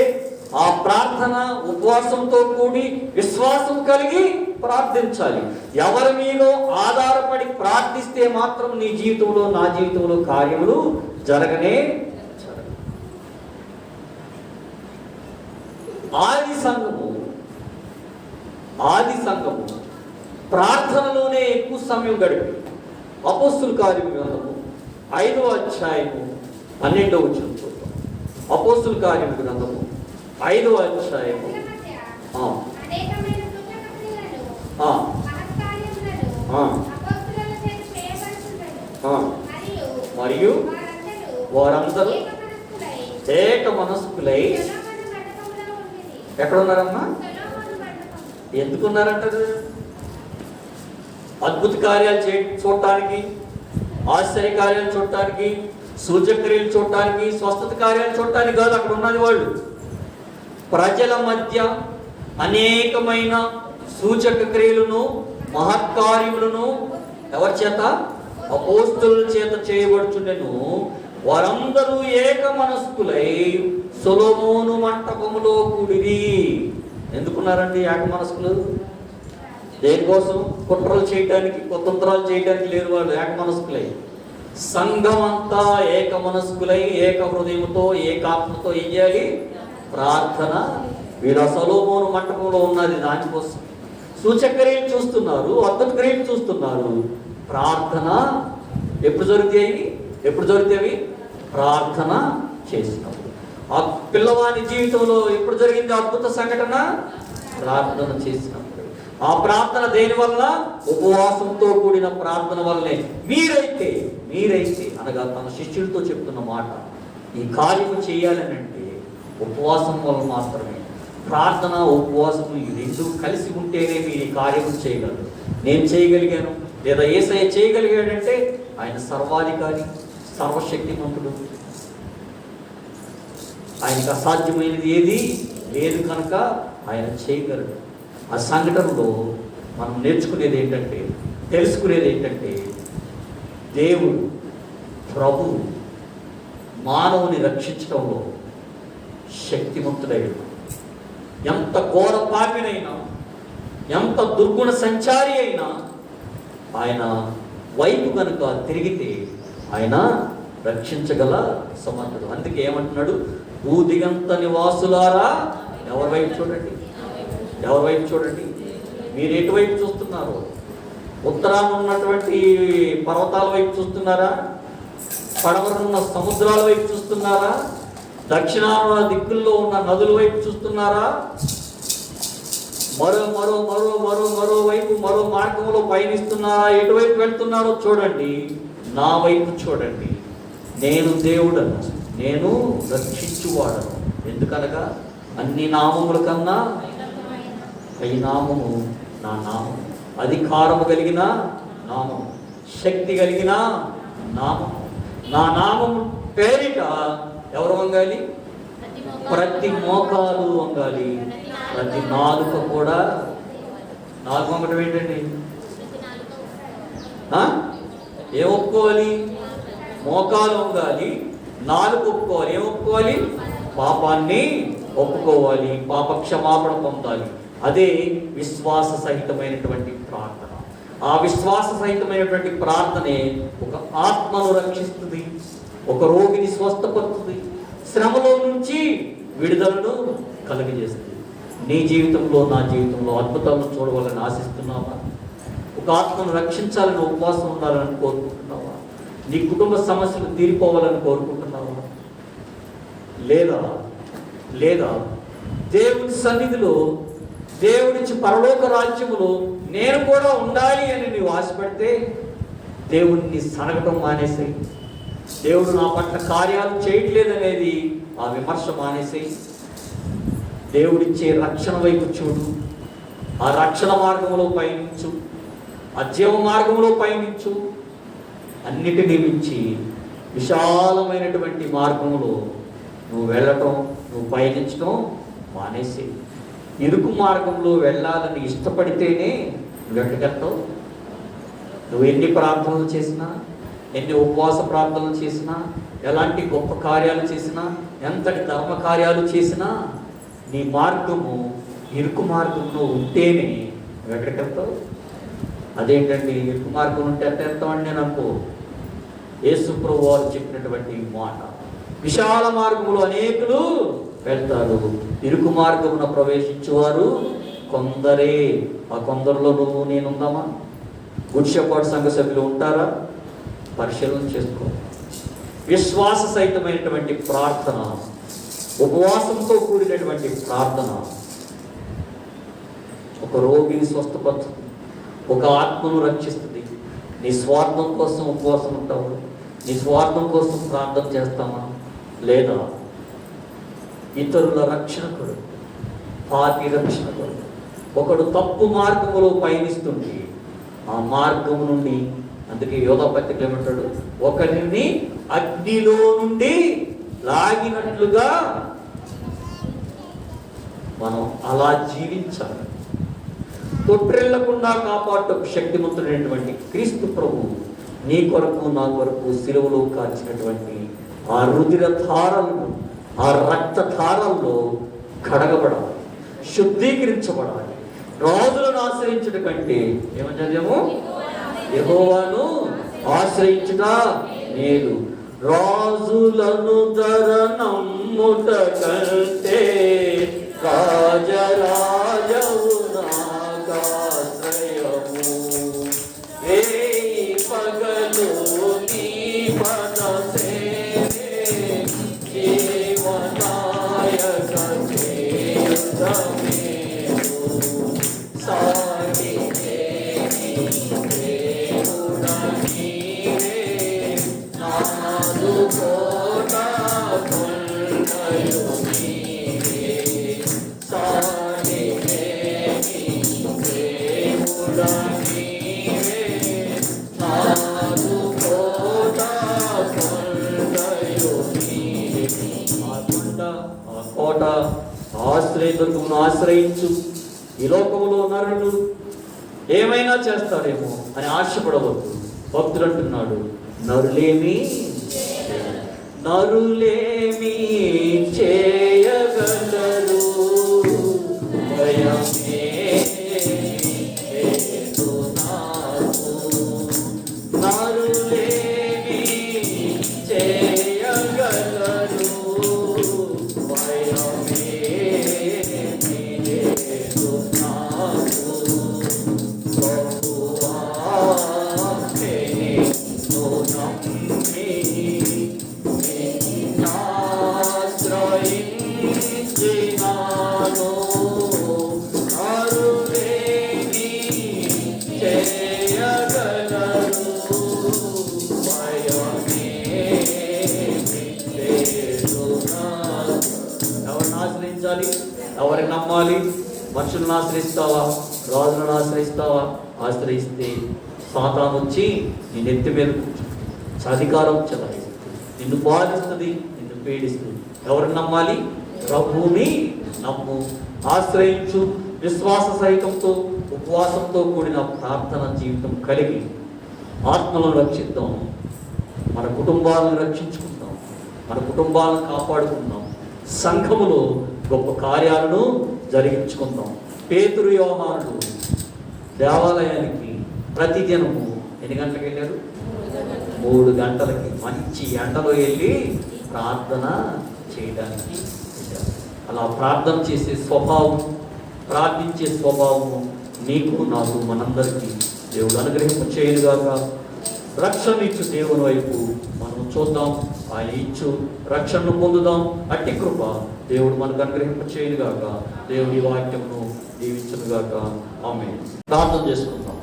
ఆ ప్రార్థన, ఉపవాసంతో కూడి విశ్వాసం కలిగి ప్రార్థించాలి. ఎవరి మీద ఆధారపడి ప్రార్థిస్తే మాత్రం నీ జీవితంలో, నా జీవితంలో కార్యములు జరగనే జరగవు. ఆది సంఘము ప్రార్థనలోనే ఎక్కువ సమయం గడిపి అపోస్తుల కార్యము గ్రంథము 5వ అధ్యాయము 12వ వచనం చూద్దాం. అపోస్తుల కార్యము గ్రంథము 5వ అధ్యాయము మరియు వారందరూ ఏక మనస్కులై ఎక్కడున్నారమ్మా? ఎందుకున్నారంటారు? అద్భుత కార్యాలు చూడటానికి, ఆశ్చర్యకార్యాలు చూడటానికి, సూచక్రియలు చూడటానికి, స్వస్థత కార్యాలు చూడటానికి కాదు అక్కడ ఉన్నది. వాళ్ళు ప్రజల మధ్య అనేకమైన సూచక క్రియలను, మహత్కార్యములను ఎవరి చేత? అపోస్తలుల చేత చేయబడుచుండెను. వారందరూ ఏక మనస్కులై సొలొమోను మంటపములో కూడిరి. ఎందుకున్నారండి ఏక మనస్కులు? దేనికోసం? కుట్రలు చేయడానికి, కుతంత్రాలు చేయడానికి లేరు. వాళ్ళు ఏక మనస్కులై, సంఘం అంతా ఏక మనస్కులై ఏక హృదయంతో ఏకాత్మతో ఏం చేయాలి? ప్రార్థన. వీరు సొలొమోను మంటపంలో ఉన్నది దానికోసం. సూచక్రియలు చూస్తున్నారు, అద్భుత క్రియలు చూస్తున్నారు. ప్రార్థన ఎప్పుడు జరుగుతాయి? ఎప్పుడు జరుగుతాయి? ప్రార్థన చేసినప్పుడు. ఆ పిల్లవాని జీవితంలో ఎప్పుడు జరిగింది అద్భుత సంఘటన? ప్రార్థన చేసినప్పుడు. ఆ ప్రార్థన దేని వల్ల? ఉపవాసంతో కూడిన ప్రార్థన వల్లనే. మీరైతే అనగా తన శిష్యులతో చెప్తున్న మాట, ఈ కార్యము చేయాలని అంటే ఉపవాసం వల్ల మాత్రమే. ప్రార్థన, ఉపవాసము ఈ రెండు కలిసి ఉంటేనే మీరు ఈ కార్యము చేయగలరు. నేను చేయగలిగాను లేదా యేసయ్య చేయగలిగాడంటే ఆయన సర్వాధికారి, సర్వశక్తిమంతుడు. ఆయనకు అసాధ్యమైనది ఏది లేదు కనుక ఆయన చేయగలడు. ఆ సంఘటనలో మనం నేర్చుకునేది ఏంటంటే, తెలుసుకునేది ఏంటంటే, దేవుడు ప్రభు మానవుని రక్షించడంలో శక్తిమంతుడైన, ఎంత ఘోర పాపినైనా, ఎంత దుర్గుణ సంచారి అయినా ఆయన వైపు కనుక తిరిగితే ఆయన రక్షించగల సమర్థుడు. అందుకే ఏమంటున్నాడు? భూదిగంత నివాసులారా ఎవరి వైపు చూడండి, ఎవరి వైపు చూడండి. మీరు ఎటువైపు చూస్తున్నారు? ఉత్తరాన ఉన్నటువంటి పర్వతాల వైపు చూస్తున్నారా? పడమరున్న సముద్రాల వైపు చూస్తున్నారా? దక్షిణాన దిక్కుల్లో ఉన్న నదుల వైపు చూస్తున్నారా? మరోవైపు మరో మార్గంలో పయనిస్తున్నారా? ఎటువైపు వెళ్తున్నారో చూడండి. నా వైపు చూడండి. నేను దేవుడను, నేను రక్షించువాడను. ఎందుకనగా అన్ని నామముల కన్నా ఈ నామము నా నామం, అధికారము కలిగిన నామం, శక్తి కలిగిన నామం. నా నామము పేరిట ఎవరు వంగాలి? ప్రతి మోకాలు వంగాలి, ప్రతి నాలుక కూడా. నాలుగు వంగడం ఏంటండి? ఏం ఒప్పుకోవాలి? మోకాలు వంగాలి, నాలుగు ఒప్పుకోవాలి. ఏం ఒప్పుకోవాలి? పాపాన్ని ఒప్పుకోవాలి, పాప క్షమాపణ పొందాలి. అదే విశ్వాస సహితమైనటువంటి ప్రార్థన. ఆ విశ్వాస సహితమైనటువంటి ప్రార్థనే ఒక ఆత్మను రక్షిస్తుంది, ఒక రోగిని స్వస్థపరుస్తుంది, శ్రమలో నుంచి విడుదలను కలుగజేస్తుంది. నీ జీవితంలో, నా జీవితంలో అద్భుతాలను చూడవాలని ఆశిస్తున్నావా? ఒక ఆత్మను రక్షించాలని ఉపవాసం ఉండాలని కోరుకుంటున్నావా? నీ కుటుంబ సమస్యలు తీరిపోవాలని కోరుకుంటున్నావా? లేదా దేవుని సన్నిధిలో, దేవుడిచ్చి పరలోక రాజ్యములో నేను కూడా ఉండాలి అని నీవు ఆశపడితే దేవుణ్ణి సనగటం మానేసేయి. దేవుడు నా పట్ల కార్యాలు చేయట్లేదనేది ఆ విమర్శ మానేసేయి. దేవుడిచ్చే రక్షణ వైపు చూడు, ఆ రక్షణ మార్గంలో పయనించు, ఆ జీవ మార్గంలో పయనించు. అన్నిటినీ మించి విశాలమైనటువంటి మార్గంలో నువ్వు వెళ్ళటం, నువ్వు పయనించడం మానేసి, ఇరుకు మార్గంలో వెళ్ళాలని ఇష్టపడితేనే నువ్వు ఎక్కడికెళ్తావు. నువ్వు ఎన్ని ప్రార్థనలు చేసినా, ఎన్ని ఉపవాస ప్రార్థనలు చేసినా, ఎలాంటి గొప్ప కార్యాలు చేసినా, ఎంతటి ధర్మ కార్యాలు చేసినా, నీ మార్గము ఇరుకు మార్గంలో ఉంటేనే నువ్వు ఎక్కడికెళ్తావు. అదేంటండి ఇరుకు మార్గం ఉంటే ఎంత వెళ్తామని నేను అనుకో. యేసు ప్రభువు వారు చెప్పినటువంటి మాట, విశాల మార్గములో అనేకులు వెళ్తారు, ఇరుకు మార్గమున ప్రవేశించేవారు కొందరే. ఆ కొందరిలో నువ్వు నేనుందామా? గుడ్ షెపర్డ్ సంఘ సభ్యులు ఉంటారా? పరిశీలన చేసుకో. విశ్వాస సహితమైనటువంటి ప్రార్థన, ఉపవాసంతో కూడినటువంటి ప్రార్థన ఒక రోగిని స్వస్థపరుస్తుంది, ఒక ఆత్మను రక్షిస్తుంది. నీ స్వార్థం కోసం ఉపవాసం ఉంటావు, నీ స్వార్థం కోసం ప్రార్థన చేస్తామా? లేదా ఇతరుల రక్షణ కొరకు, పార్టీ రక్షణ కొరకు. ఒకడు తప్పు మార్గములో పయనిస్తుంటే ఆ మార్గము నుండి అందుకే యోధా పత్రికలో ఏమంటాడు, ఒకరిని అగ్నిలో నుండి లాగినట్లుగా మనం అలా జీవించాలి. తొట్టిల్లకుండా కాపాడటకు శక్తిమంతుడైనటువంటి క్రీస్తు ప్రభు నీ కొరకు నా కొరకు సిలువలో కాల్చినటువంటి ఆ రుధిర ధారలను, ఆ రక్త ధారల్లో కడగబడాలి, శుద్ధీకరించబడాలి. రాజులను ఆశ్రయించుట కంటే ఏమని చదివాము, యెహోవాను ఆశ్రయించుట మేలు. రాజులను ధర నమ్ముట కంటే రాజరాజవు నాగాశ్రయము. వేయి పగలు నీ పద సేవే జీవనాయక సేవమేను. సాటి దేవుడా నీవే నాదు కోట కొండయు నీవే. సాటి దేవుడా నీవే నాదు కోట కొండయు నీవే. ఆ కొండ, ఆ కోట, ఆశ్రయదుర్గమును ఆశ్రయించు. ఈ లోకంలో నరుడు ఏమైనా చేస్తాడేమో అని ఆశపడవద్దు. భక్తుడు అంటున్నాడు, నరులేమి చేయగలరు, భయమే లేదు నాకు. నరులేమి చేయగలరు, భయమే లేదు నాకు. ప్రభువా నిన్ను నమ్మి నిన్నాశ్రయించినాను. నరులేమి చేయగలరు, భయమే లేదు నాకు. ఎవరిని ఆశ్రయించాలి, ఎవరిని నమ్మాలి? మనుషులను ఆశ్రయిస్తావా, రాజులను ఆశ్రయిస్తావా? ఆశ్రయిస్తే సాతాను వచ్చి నీ నెత్తి మీద అధికారం చెలాయిస్తుంది, నిన్ను బాధిస్తుంది, నిన్ను పీడిస్తుంది. ఎవరిని నమ్మాలి? ప్రభువుని నమ్ము, ఆశ్రయించు. విశ్వాస సహితంతో, ఉపవాసంతో కూడిన ప్రార్థన జీవితం కలిగి ఆత్మలను రక్షిద్దాం, మన కుటుంబాలను రక్షించుకుందాం, మన కుటుంబాలను కాపాడుకుందాం, సంఘములో గొప్ప కార్యాలను జరిగించుకుందాం. పేతురు, యోహానులు దేవాలయానికి ప్రతిదినము ఎన్ని గంటలకు వెళ్ళారు? 3 గంటలకి మంచి ఎండలో వెళ్ళి ప్రార్థన చేయడానికి వెళ్ళారు. అలా ప్రార్థన చేసే స్వభావం, ప్రార్థించే స్వభావము నీకు, నాకు, మనందరికీ దేవుడు అనుగ్రహింప చేయనుగాక. రక్షణ ఇచ్చు దేవుని వైపు మనం చూద్దాం, ఆయన ఇచ్చు రక్షణను పొందుదాం. అట్టి కృప దేవుడు మనకు అనుగ్రహింప చేయనుగాక. దేవుడి వాక్యమును దీవించునుగాక. ఆమేన్. ప్రార్థన చేసుకుందాం.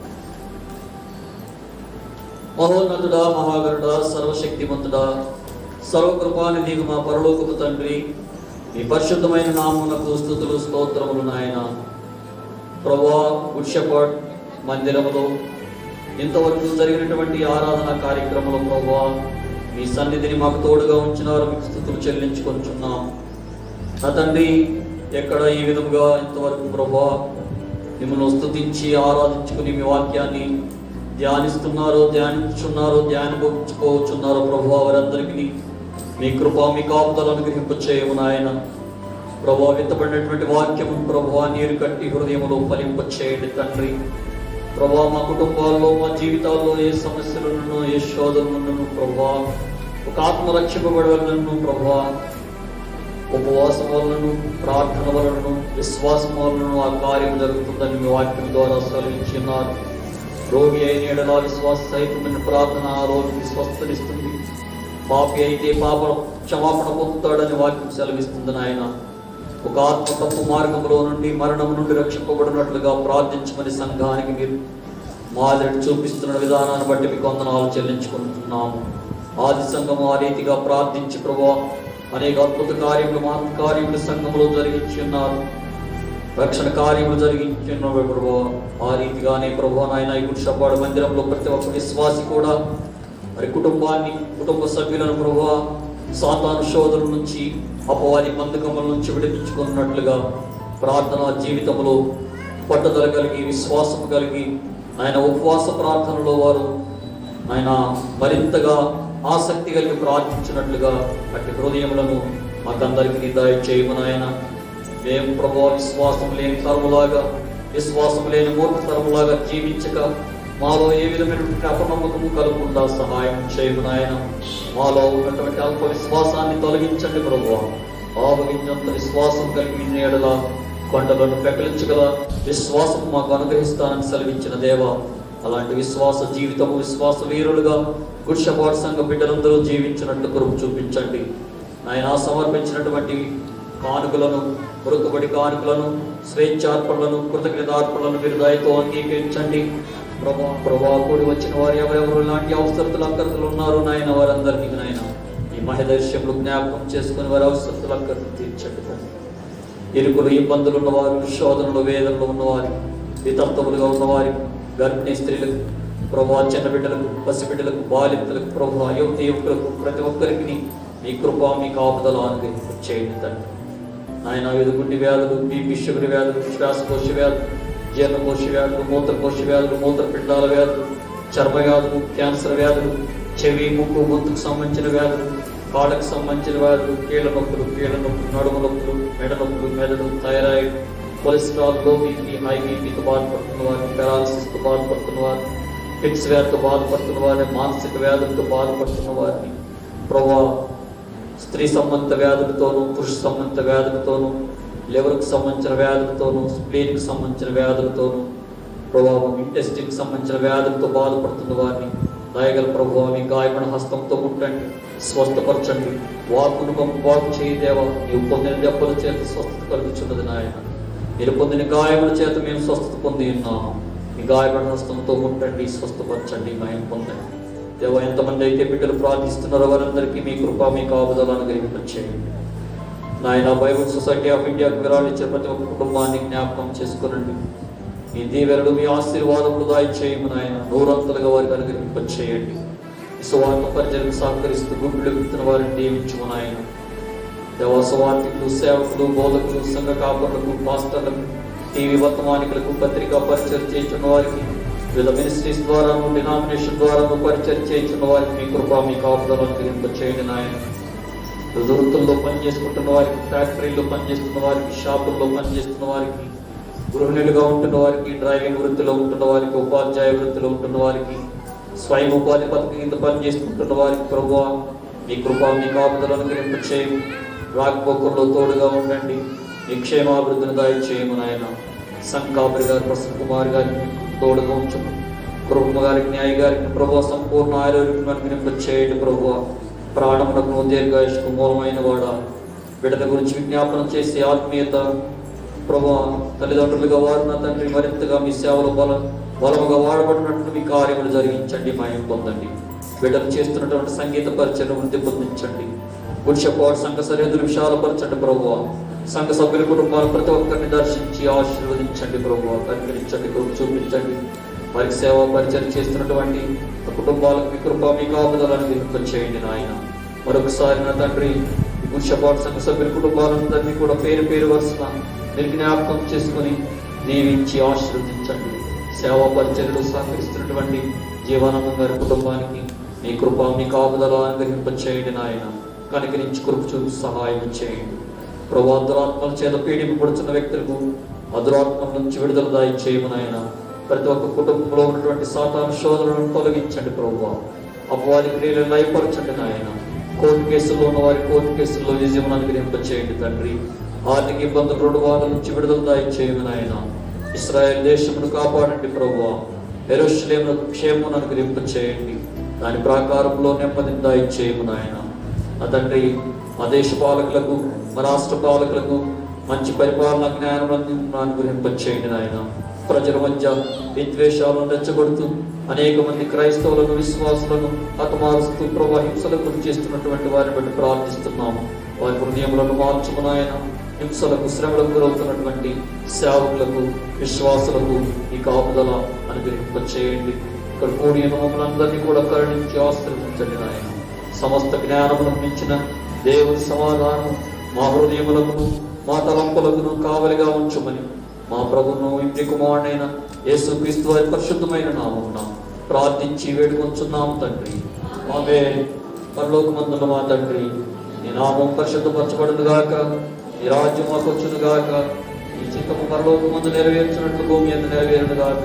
మహోన్నతుడా, మహాగరుడా, సర్వశక్తిమంతుడా, సర్వకృపానిధిగు మా పరలోకపు తండ్రి, మీ పరిశుద్ధమైన నామమునకు స్తుతులు, స్తోత్రములు నాయన. ప్రభువా, గుడ్ షెపర్డ్ మందిరములో ఇంతవరకు జరిగినటువంటి ఆరాధన కార్యక్రమంలో ప్రభువా, మీ సన్నిధిని మాకు తోడుగా ఉంచినారు, మీకు స్తుతులు చెల్లించుకొంచున్నాం. నా తండ్రి, ఎక్కడ ఈ విధముగా ఇంతవరకు ప్రభువా మిమ్మల్ని స్తుతించి ఆరాధించుకుని మీ వాక్యాన్ని ధ్యానిస్తున్నారో, ధ్యానించుకోవచ్చున్నారో ప్రభువా, వారందరికీ మీ కృప, మీ కాపుదలను అనుగ్రహింపచేయము నాయన. ప్రభువా, విత్తబడినటువంటి వాక్యము ప్రభువా నీరు కట్టి హృదయంలో ఫలింపచేయండి తండ్రి. ప్రభువా, మా కుటుంబాల్లో, మా జీవితాల్లో ఏ సమస్యలను, ఏ శోధనలను ప్రభువా, ఒక ఆత్మ రక్షింపబడవలను ప్రభువా, ఉపవాసం వలనను, ప్రార్థన వలనను, విశ్వాసం వలనను ఆ కార్యం జరుగుతుందని మీ వాక్యం ద్వారా సెలవించున్నారు. రోగి అయిన ఎడల విశ్వాస సహితమైన ప్రార్థన ఆ రోగికి స్వస్థనిస్తుంది. పాపి అయితే పాప క్షమాపణ పొందుతాడని వాక్యం సెలవిస్తుంది నాయన. ఒక ఆత్మ తప్పు మార్గంలో నుండి, మరణం నుండి రక్షింపబడినట్లుగా ప్రార్థించమని సంఘానికి మీరు మాదిరి చూపిస్తున్న విధానాన్ని బట్టి మీకు వందనాలు చెల్లించుకుంటున్నాము. ఆది సంఘము ఆ రీతిగా ప్రార్థించి ప్రభువా అనేక అద్భుత కార్యములు, మహత్ కార్యములు సంఘములో జరిగించి ఉన్నారు. రక్షణ కార్యములు జరిగించిన ప్రభు, ఆ రీతిగానే ప్రభు నాయన ఈ గుడి షబ్బాడు మందిరంలో ప్రతి ఒక్క విశ్వాసి కూడా మరి కుటుంబ సభ్యులను ప్రభు సాతాను శోధన నుంచి, అపవాది బంధకముల నుంచి విడిపించుకున్నట్లుగా ప్రార్థనా జీవితంలో పట్టుదల కలిగి, విశ్వాసం కలిగి ఆయన ఉపవాస ప్రార్థనలో వారు ఆయన మరింతగా ఆసక్తి కలిగి ప్రార్థించినట్లుగా అట్టి హృదయములను మాకందరికీ దయచేయమని ఆయన. మేము ప్రభు విశ్వాసం లేని తరములాగా, విశ్వాసం లేని మూర్ఖ తరములాగా జీవించక మాలో ఏ విధమైనటువంటి అపనమ్మకము కలగకుండా సహాయం చేయమని ఆయన. మాలో ఉన్నటువంటి అల్ప విశ్వాసాన్ని తొలగించండి ప్రభు. ఆవగించంత విశ్వాసం కలిగి ఎడల కొండలను పెకలించగల విశ్వాసం మాకు అనుగ్రహిస్తానని సెలవించిన దేవ, అలాంటి విశ్వాస జీవితము, విశ్వాస వీరులుగా గుడ్ షెపర్డ్ సంఘ బిడ్డలందరూ జీవించినట్టు కృప చూపించండి. ఆయన సమర్పించినటువంటి కానుకలను, కొరుకుబడి కానుకలను, స్వేచ్ఛార్పణలను, కృతజ్ఞతార్పణలను మీరు దయతో అంగీకరించండి ప్రభా. కూడి వచ్చిన వారు ఎవరెవరు లాంటి అవసరతలు అక్కరతలు ఉన్నారు నాయన, వారందరికీ నాయన ఈ మహదర్శములు జ్ఞాపకం చేసుకుని వారి అవసరతలు అక్కరతలు తీర్చండి. ఇరుకులు, ఇబ్బందులు ఉన్నవారు, శోధనలు, వేదనలు ఉన్నవారు, వితంతములుగా ఉన్నవారి, గర్భిణీ స్త్రీలకు ప్రభా, చిన్న బిడ్డలకు, పసిబిడ్డలకు, బాలింతలకు ప్రభా, యువకులకు ప్రతి ఒక్కరికి మీ కృప, మీ కాపుదల అనుగ్రహించేయండి తండ్రి. ఆయన ఎదుగుండి వ్యాధులు, బీపీ షుగర్ వ్యాధులు, శ్వాసకోశ వ్యాధులు, జీర్ణకోశ వ్యాధులు, మూత్రకోశ వ్యాధులు, మూత్రపిండాల వ్యాధులు, చర్మ వ్యాధులు, క్యాన్సర్ వ్యాధులు, చెవి, ముక్కు, గొంతుకు సంబంధించిన వ్యాధులు, కాళ్ళకు సంబంధించిన వ్యాధులు, కీళ్ళ నొప్పులు, నడుము నొప్పులు, మెడ నొప్పులు, మెదడు, thyroid, cholesterol, low BP, high బీపీతో బాధపడుతున్న వారిని, పెరాలసిస్తో బాధపడుతున్న వారిని, ఫిక్స్ వ్యాధితో బాధపడుతున్న వారిని, మానసిక వ్యాధులతో బాధపడుతున్న వారిని ప్రభా, స్త్రీ సంబంధిత వ్యాధులతోనూ, పురుష సంబంధిత వ్యాధులతోనూ, లివర్కి సంబంధించిన వ్యాధులతోనూ, స్ప్లీన్కి సంబంధించిన వ్యాధులతోనూ ప్రభావం, ఇంటెస్టిన్కి సంబంధించిన వ్యాధులతో బాధపడుతున్న వారిని దయగల ప్రభావ మీ గాయపడిన హస్తంతో ముట్టండి, స్వస్థపరచండి. వాకును బాగు చేయదేవా, నీవు పొందిన దెబ్బల చేత స్వస్థత కలుగుచున్నది నాయన. మీరు పొందిన గాయముల చేత మేము స్వస్థత పొంది ఉన్నాము. మీ గాయపడిన హస్తంతో ముట్టండి, స్వస్థపరచండి, మాయం పొందండి దేవా. ఎంతమంది అయితే బిడ్డలు ప్రార్థిస్తున్నారో వారందరికీ మీ కృప, మీ కాపుదలను గ్రహింపచేయండి నాయన. బైబుల్ సొసైటీ ఆఫ్ ఇండియాకు విరాళించే ప్రతి ఒక్క కుటుంబాన్ని జ్ఞాపకం చేసుకునండి. మీ దీవెనలు, మీ ఆశీర్వాదములు దయచేయము నాయన. నూరంతలుగా వారికి అనుగ్రహింపచేయండి. సువార్త పరిచర్యకు సహకరిస్తూ గుడ్లు విత్తిన వారిని దీవించుము నాయన. దేవా, సువార్తికులు, సేవకులు, బోధకులు, సంఘ కాపరులకు, పాస్టర్లకు, టీవీ వర్తమానికులకు, పత్రికా పరిచయం చేస్తున్న వారికి, వివిధ మినిస్ట్రీస్ ద్వారా, డినామినేషన్ ద్వారా పరిచయం చేస్తున్న వారికి మీ కృప, మీ కాపుదలను అనుగ్రహింపచేయండి నాయన. వృత్తుల్లో పనిచేసుకుంటున్న వారికి, ఫ్యాక్టరీలో పనిచేస్తున్న వారికి, షాపుల్లో పనిచేస్తున్న వారికి, గృహిణులుగా ఉంటున్న వారికి, డ్రైవింగ్ వృత్తిలో ఉంటున్న వారికి, ఉపాధ్యాయ వృత్తిలో ఉంటున్న వారికి, స్వయం ఉపాధి పథకం కింద పనిచేసుకుంటున్న వారికి ప్రభువా మీ కృప, మీ కాపుదలను అనుగ్రహింపచేయండి. రాకపోకల్లో తోడుగా ఉండండి. మీ క్షేమాభివృద్ధిని దయచేయము నాయన. సంకాపురి గారు, ప్రసన్న కుమార్ గారికి తోడుగా ఉంచము. కుటుంబ గారికి, న్యాయ గారికి ప్రభువా సంపూర్ణ ఆరోగ్యం అనుగ్రహింపచేయండి. ప్రభువా ప్రాణములకు, దీర్ఘాయుష్కు మూలమైన వాడా, బిడ్డల గురించి విజ్ఞాపనం చేసే ఆత్మీయత ప్రభువా, తల్లిదండ్రులుగా వారిన తండ్రి మరింతగా మీ సేవలో బలముగా వాడబడినట్లు మీ కార్యములు జరిగించండి, మాయం పొందండి. బిడ్డలు చేస్తున్నటువంటి సంగీత పరిచయం వృద్ధి పొందించండి. గుడ్ షెపర్డ్ సంఘ సరిహద్దులు విశాలపరచండి ప్రభువా. సంఘ సభ్యుల కుటుంబాలు ప్రతి ఒక్కరిని దర్శించి ఆశీర్వదించండి ప్రభువా. కనికరించండి, కృప చూపించండి. వారికి సేవా పరిచయం చేస్తున్నటువంటి కుటుంబాలకు మీ కృప, మీ కాపుదలను వినిపించేయండి నాయన. మరొకసారి నా తండ్రి గుడ్ షెపర్డ్ సంఘ సభ్యుల కుటుంబాలందరినీ కూడా పేరు పేరు వరుసన మీరు జ్ఞాపకం చేసుకుని దీవించి ఆశీర్వదించండి. సేవా పరిచర్యలు సహకరిస్తున్నటువంటి జీవనానంద గారి కుటుంబానికి మీ కృప, మీ కాపుదల అనుగ్రహింపచేయండి నాయన. కనికరించి కృప చూపి సహాయం చేయండి ప్రభు. అదురాత్మల చేత పీడింపబడుతున్న వ్యక్తులకు అదురాత్మల నుంచి విడుదల దయచేయము నాయన. ప్రతి ఒక్క కుటుంబంలో ఉన్నటువంటి సాతాను శోధనలను తొలగించండి ప్రభు. అపవాది క్రియలను లయపరచండి నాయన. కోర్టు కేసుల్లో ఉన్న వారి కోర్టు కేసుల్లో విజయం అనుగ్రహింపచేయండి తండ్రి. ఆర్థిక ఇబ్బందులు, రుణబాధల నుంచి విడుదల దయచేయము నాయన. ఇశ్రాయేల్ దేశమును కాపాడండి ప్రభువా. యెరూషలేమును క్షేమమును అనుగ్రహింపచేయండి. దాని ప్రాకారంలో నెమ్మదిని దయచేయము నాయన. ఆ తండ్రి మా దేశ పాలకులకు, మా రాష్ట్ర పాలకులకు మంచి పరిపాలన జ్ఞానం అనుగ్రహింపచేయండి నాయన. ప్రజల మధ్య విద్వేషాలను రెచ్చగొడుతూ అనేక మంది క్రైస్తవులను, విశ్వాసులను హతమారుస్తూ హింసలకు గురి చేస్తున్నటువంటి వారిని బట్టి ప్రార్థిస్తున్నాము. వారి హృదయములను మార్చుము నాయన. హింసలకు శ్రమలకు గురవుతున్నటువంటి సేవకులకు విశ్వాసులకు ఈ కాపుదల అనుగ్రహింపచేయండి. ఇక్కడ కూడిన మమ్మల్ని అందరినీ కూడా కరుణించి ఆశీర్వదించండి నాయన. సమస్త జ్ఞానములకు మించిన దేవుని సమాధానం మా హృదయములకు మా తలంపులకు కావలిగా ఉంచుమని మా ప్రభువును ఇంటి కుమారుడైన యేసుక్రీస్తు వారి పరిశుద్ధమైన నామమున ప్రార్థించి వేడుకొంచున్నాము తండ్రి. ఆమేన్. పరలోకమందున్న మా తండ్రి, నీ నామం పరిశుద్ధపరచబడును గాక, నీ రాజ్యం మాకు వచ్చును గాక, నీ చిత్తము పరలోకమందు నెరవేర్చినట్లు భూమి మీద నెరవేరును గాక.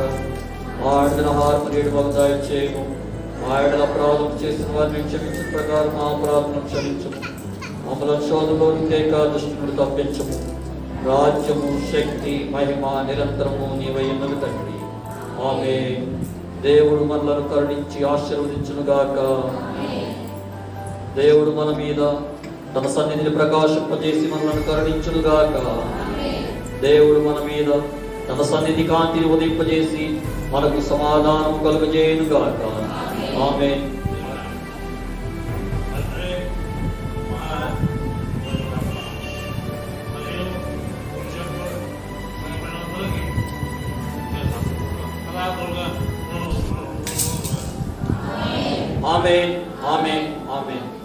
మా ఆడిన ఆహారం నేడు మాకు దయచేయము. మా ఆడిన అపరాధం చేసిన వారిని క్షమించిన ప్రకారం మా అపరాధం క్షమించము. మమ్మల్ని శోధంలోని తేక దుష్టుని తప్పించము. రాజ్యము, శక్తి, మహిమ నిరంతరము నీవైయున్నవి తండ్రి. ఆమేన్. దేవుడు మనలను కరుణించి ఆశీర్వదించును గాక. దేవుడు మన మీద తన సన్నిధిని ప్రకాశింపజేసి మనలను కరుణించును గాక. దేవుడు మన మీద తన సన్నిధి కాంతిని ఉదయింపజేసి మనకు సమాధానం కలుగజేయును గాక. ఆమేన్. ఆమేన్. ఆమేన్. ఆమేన్.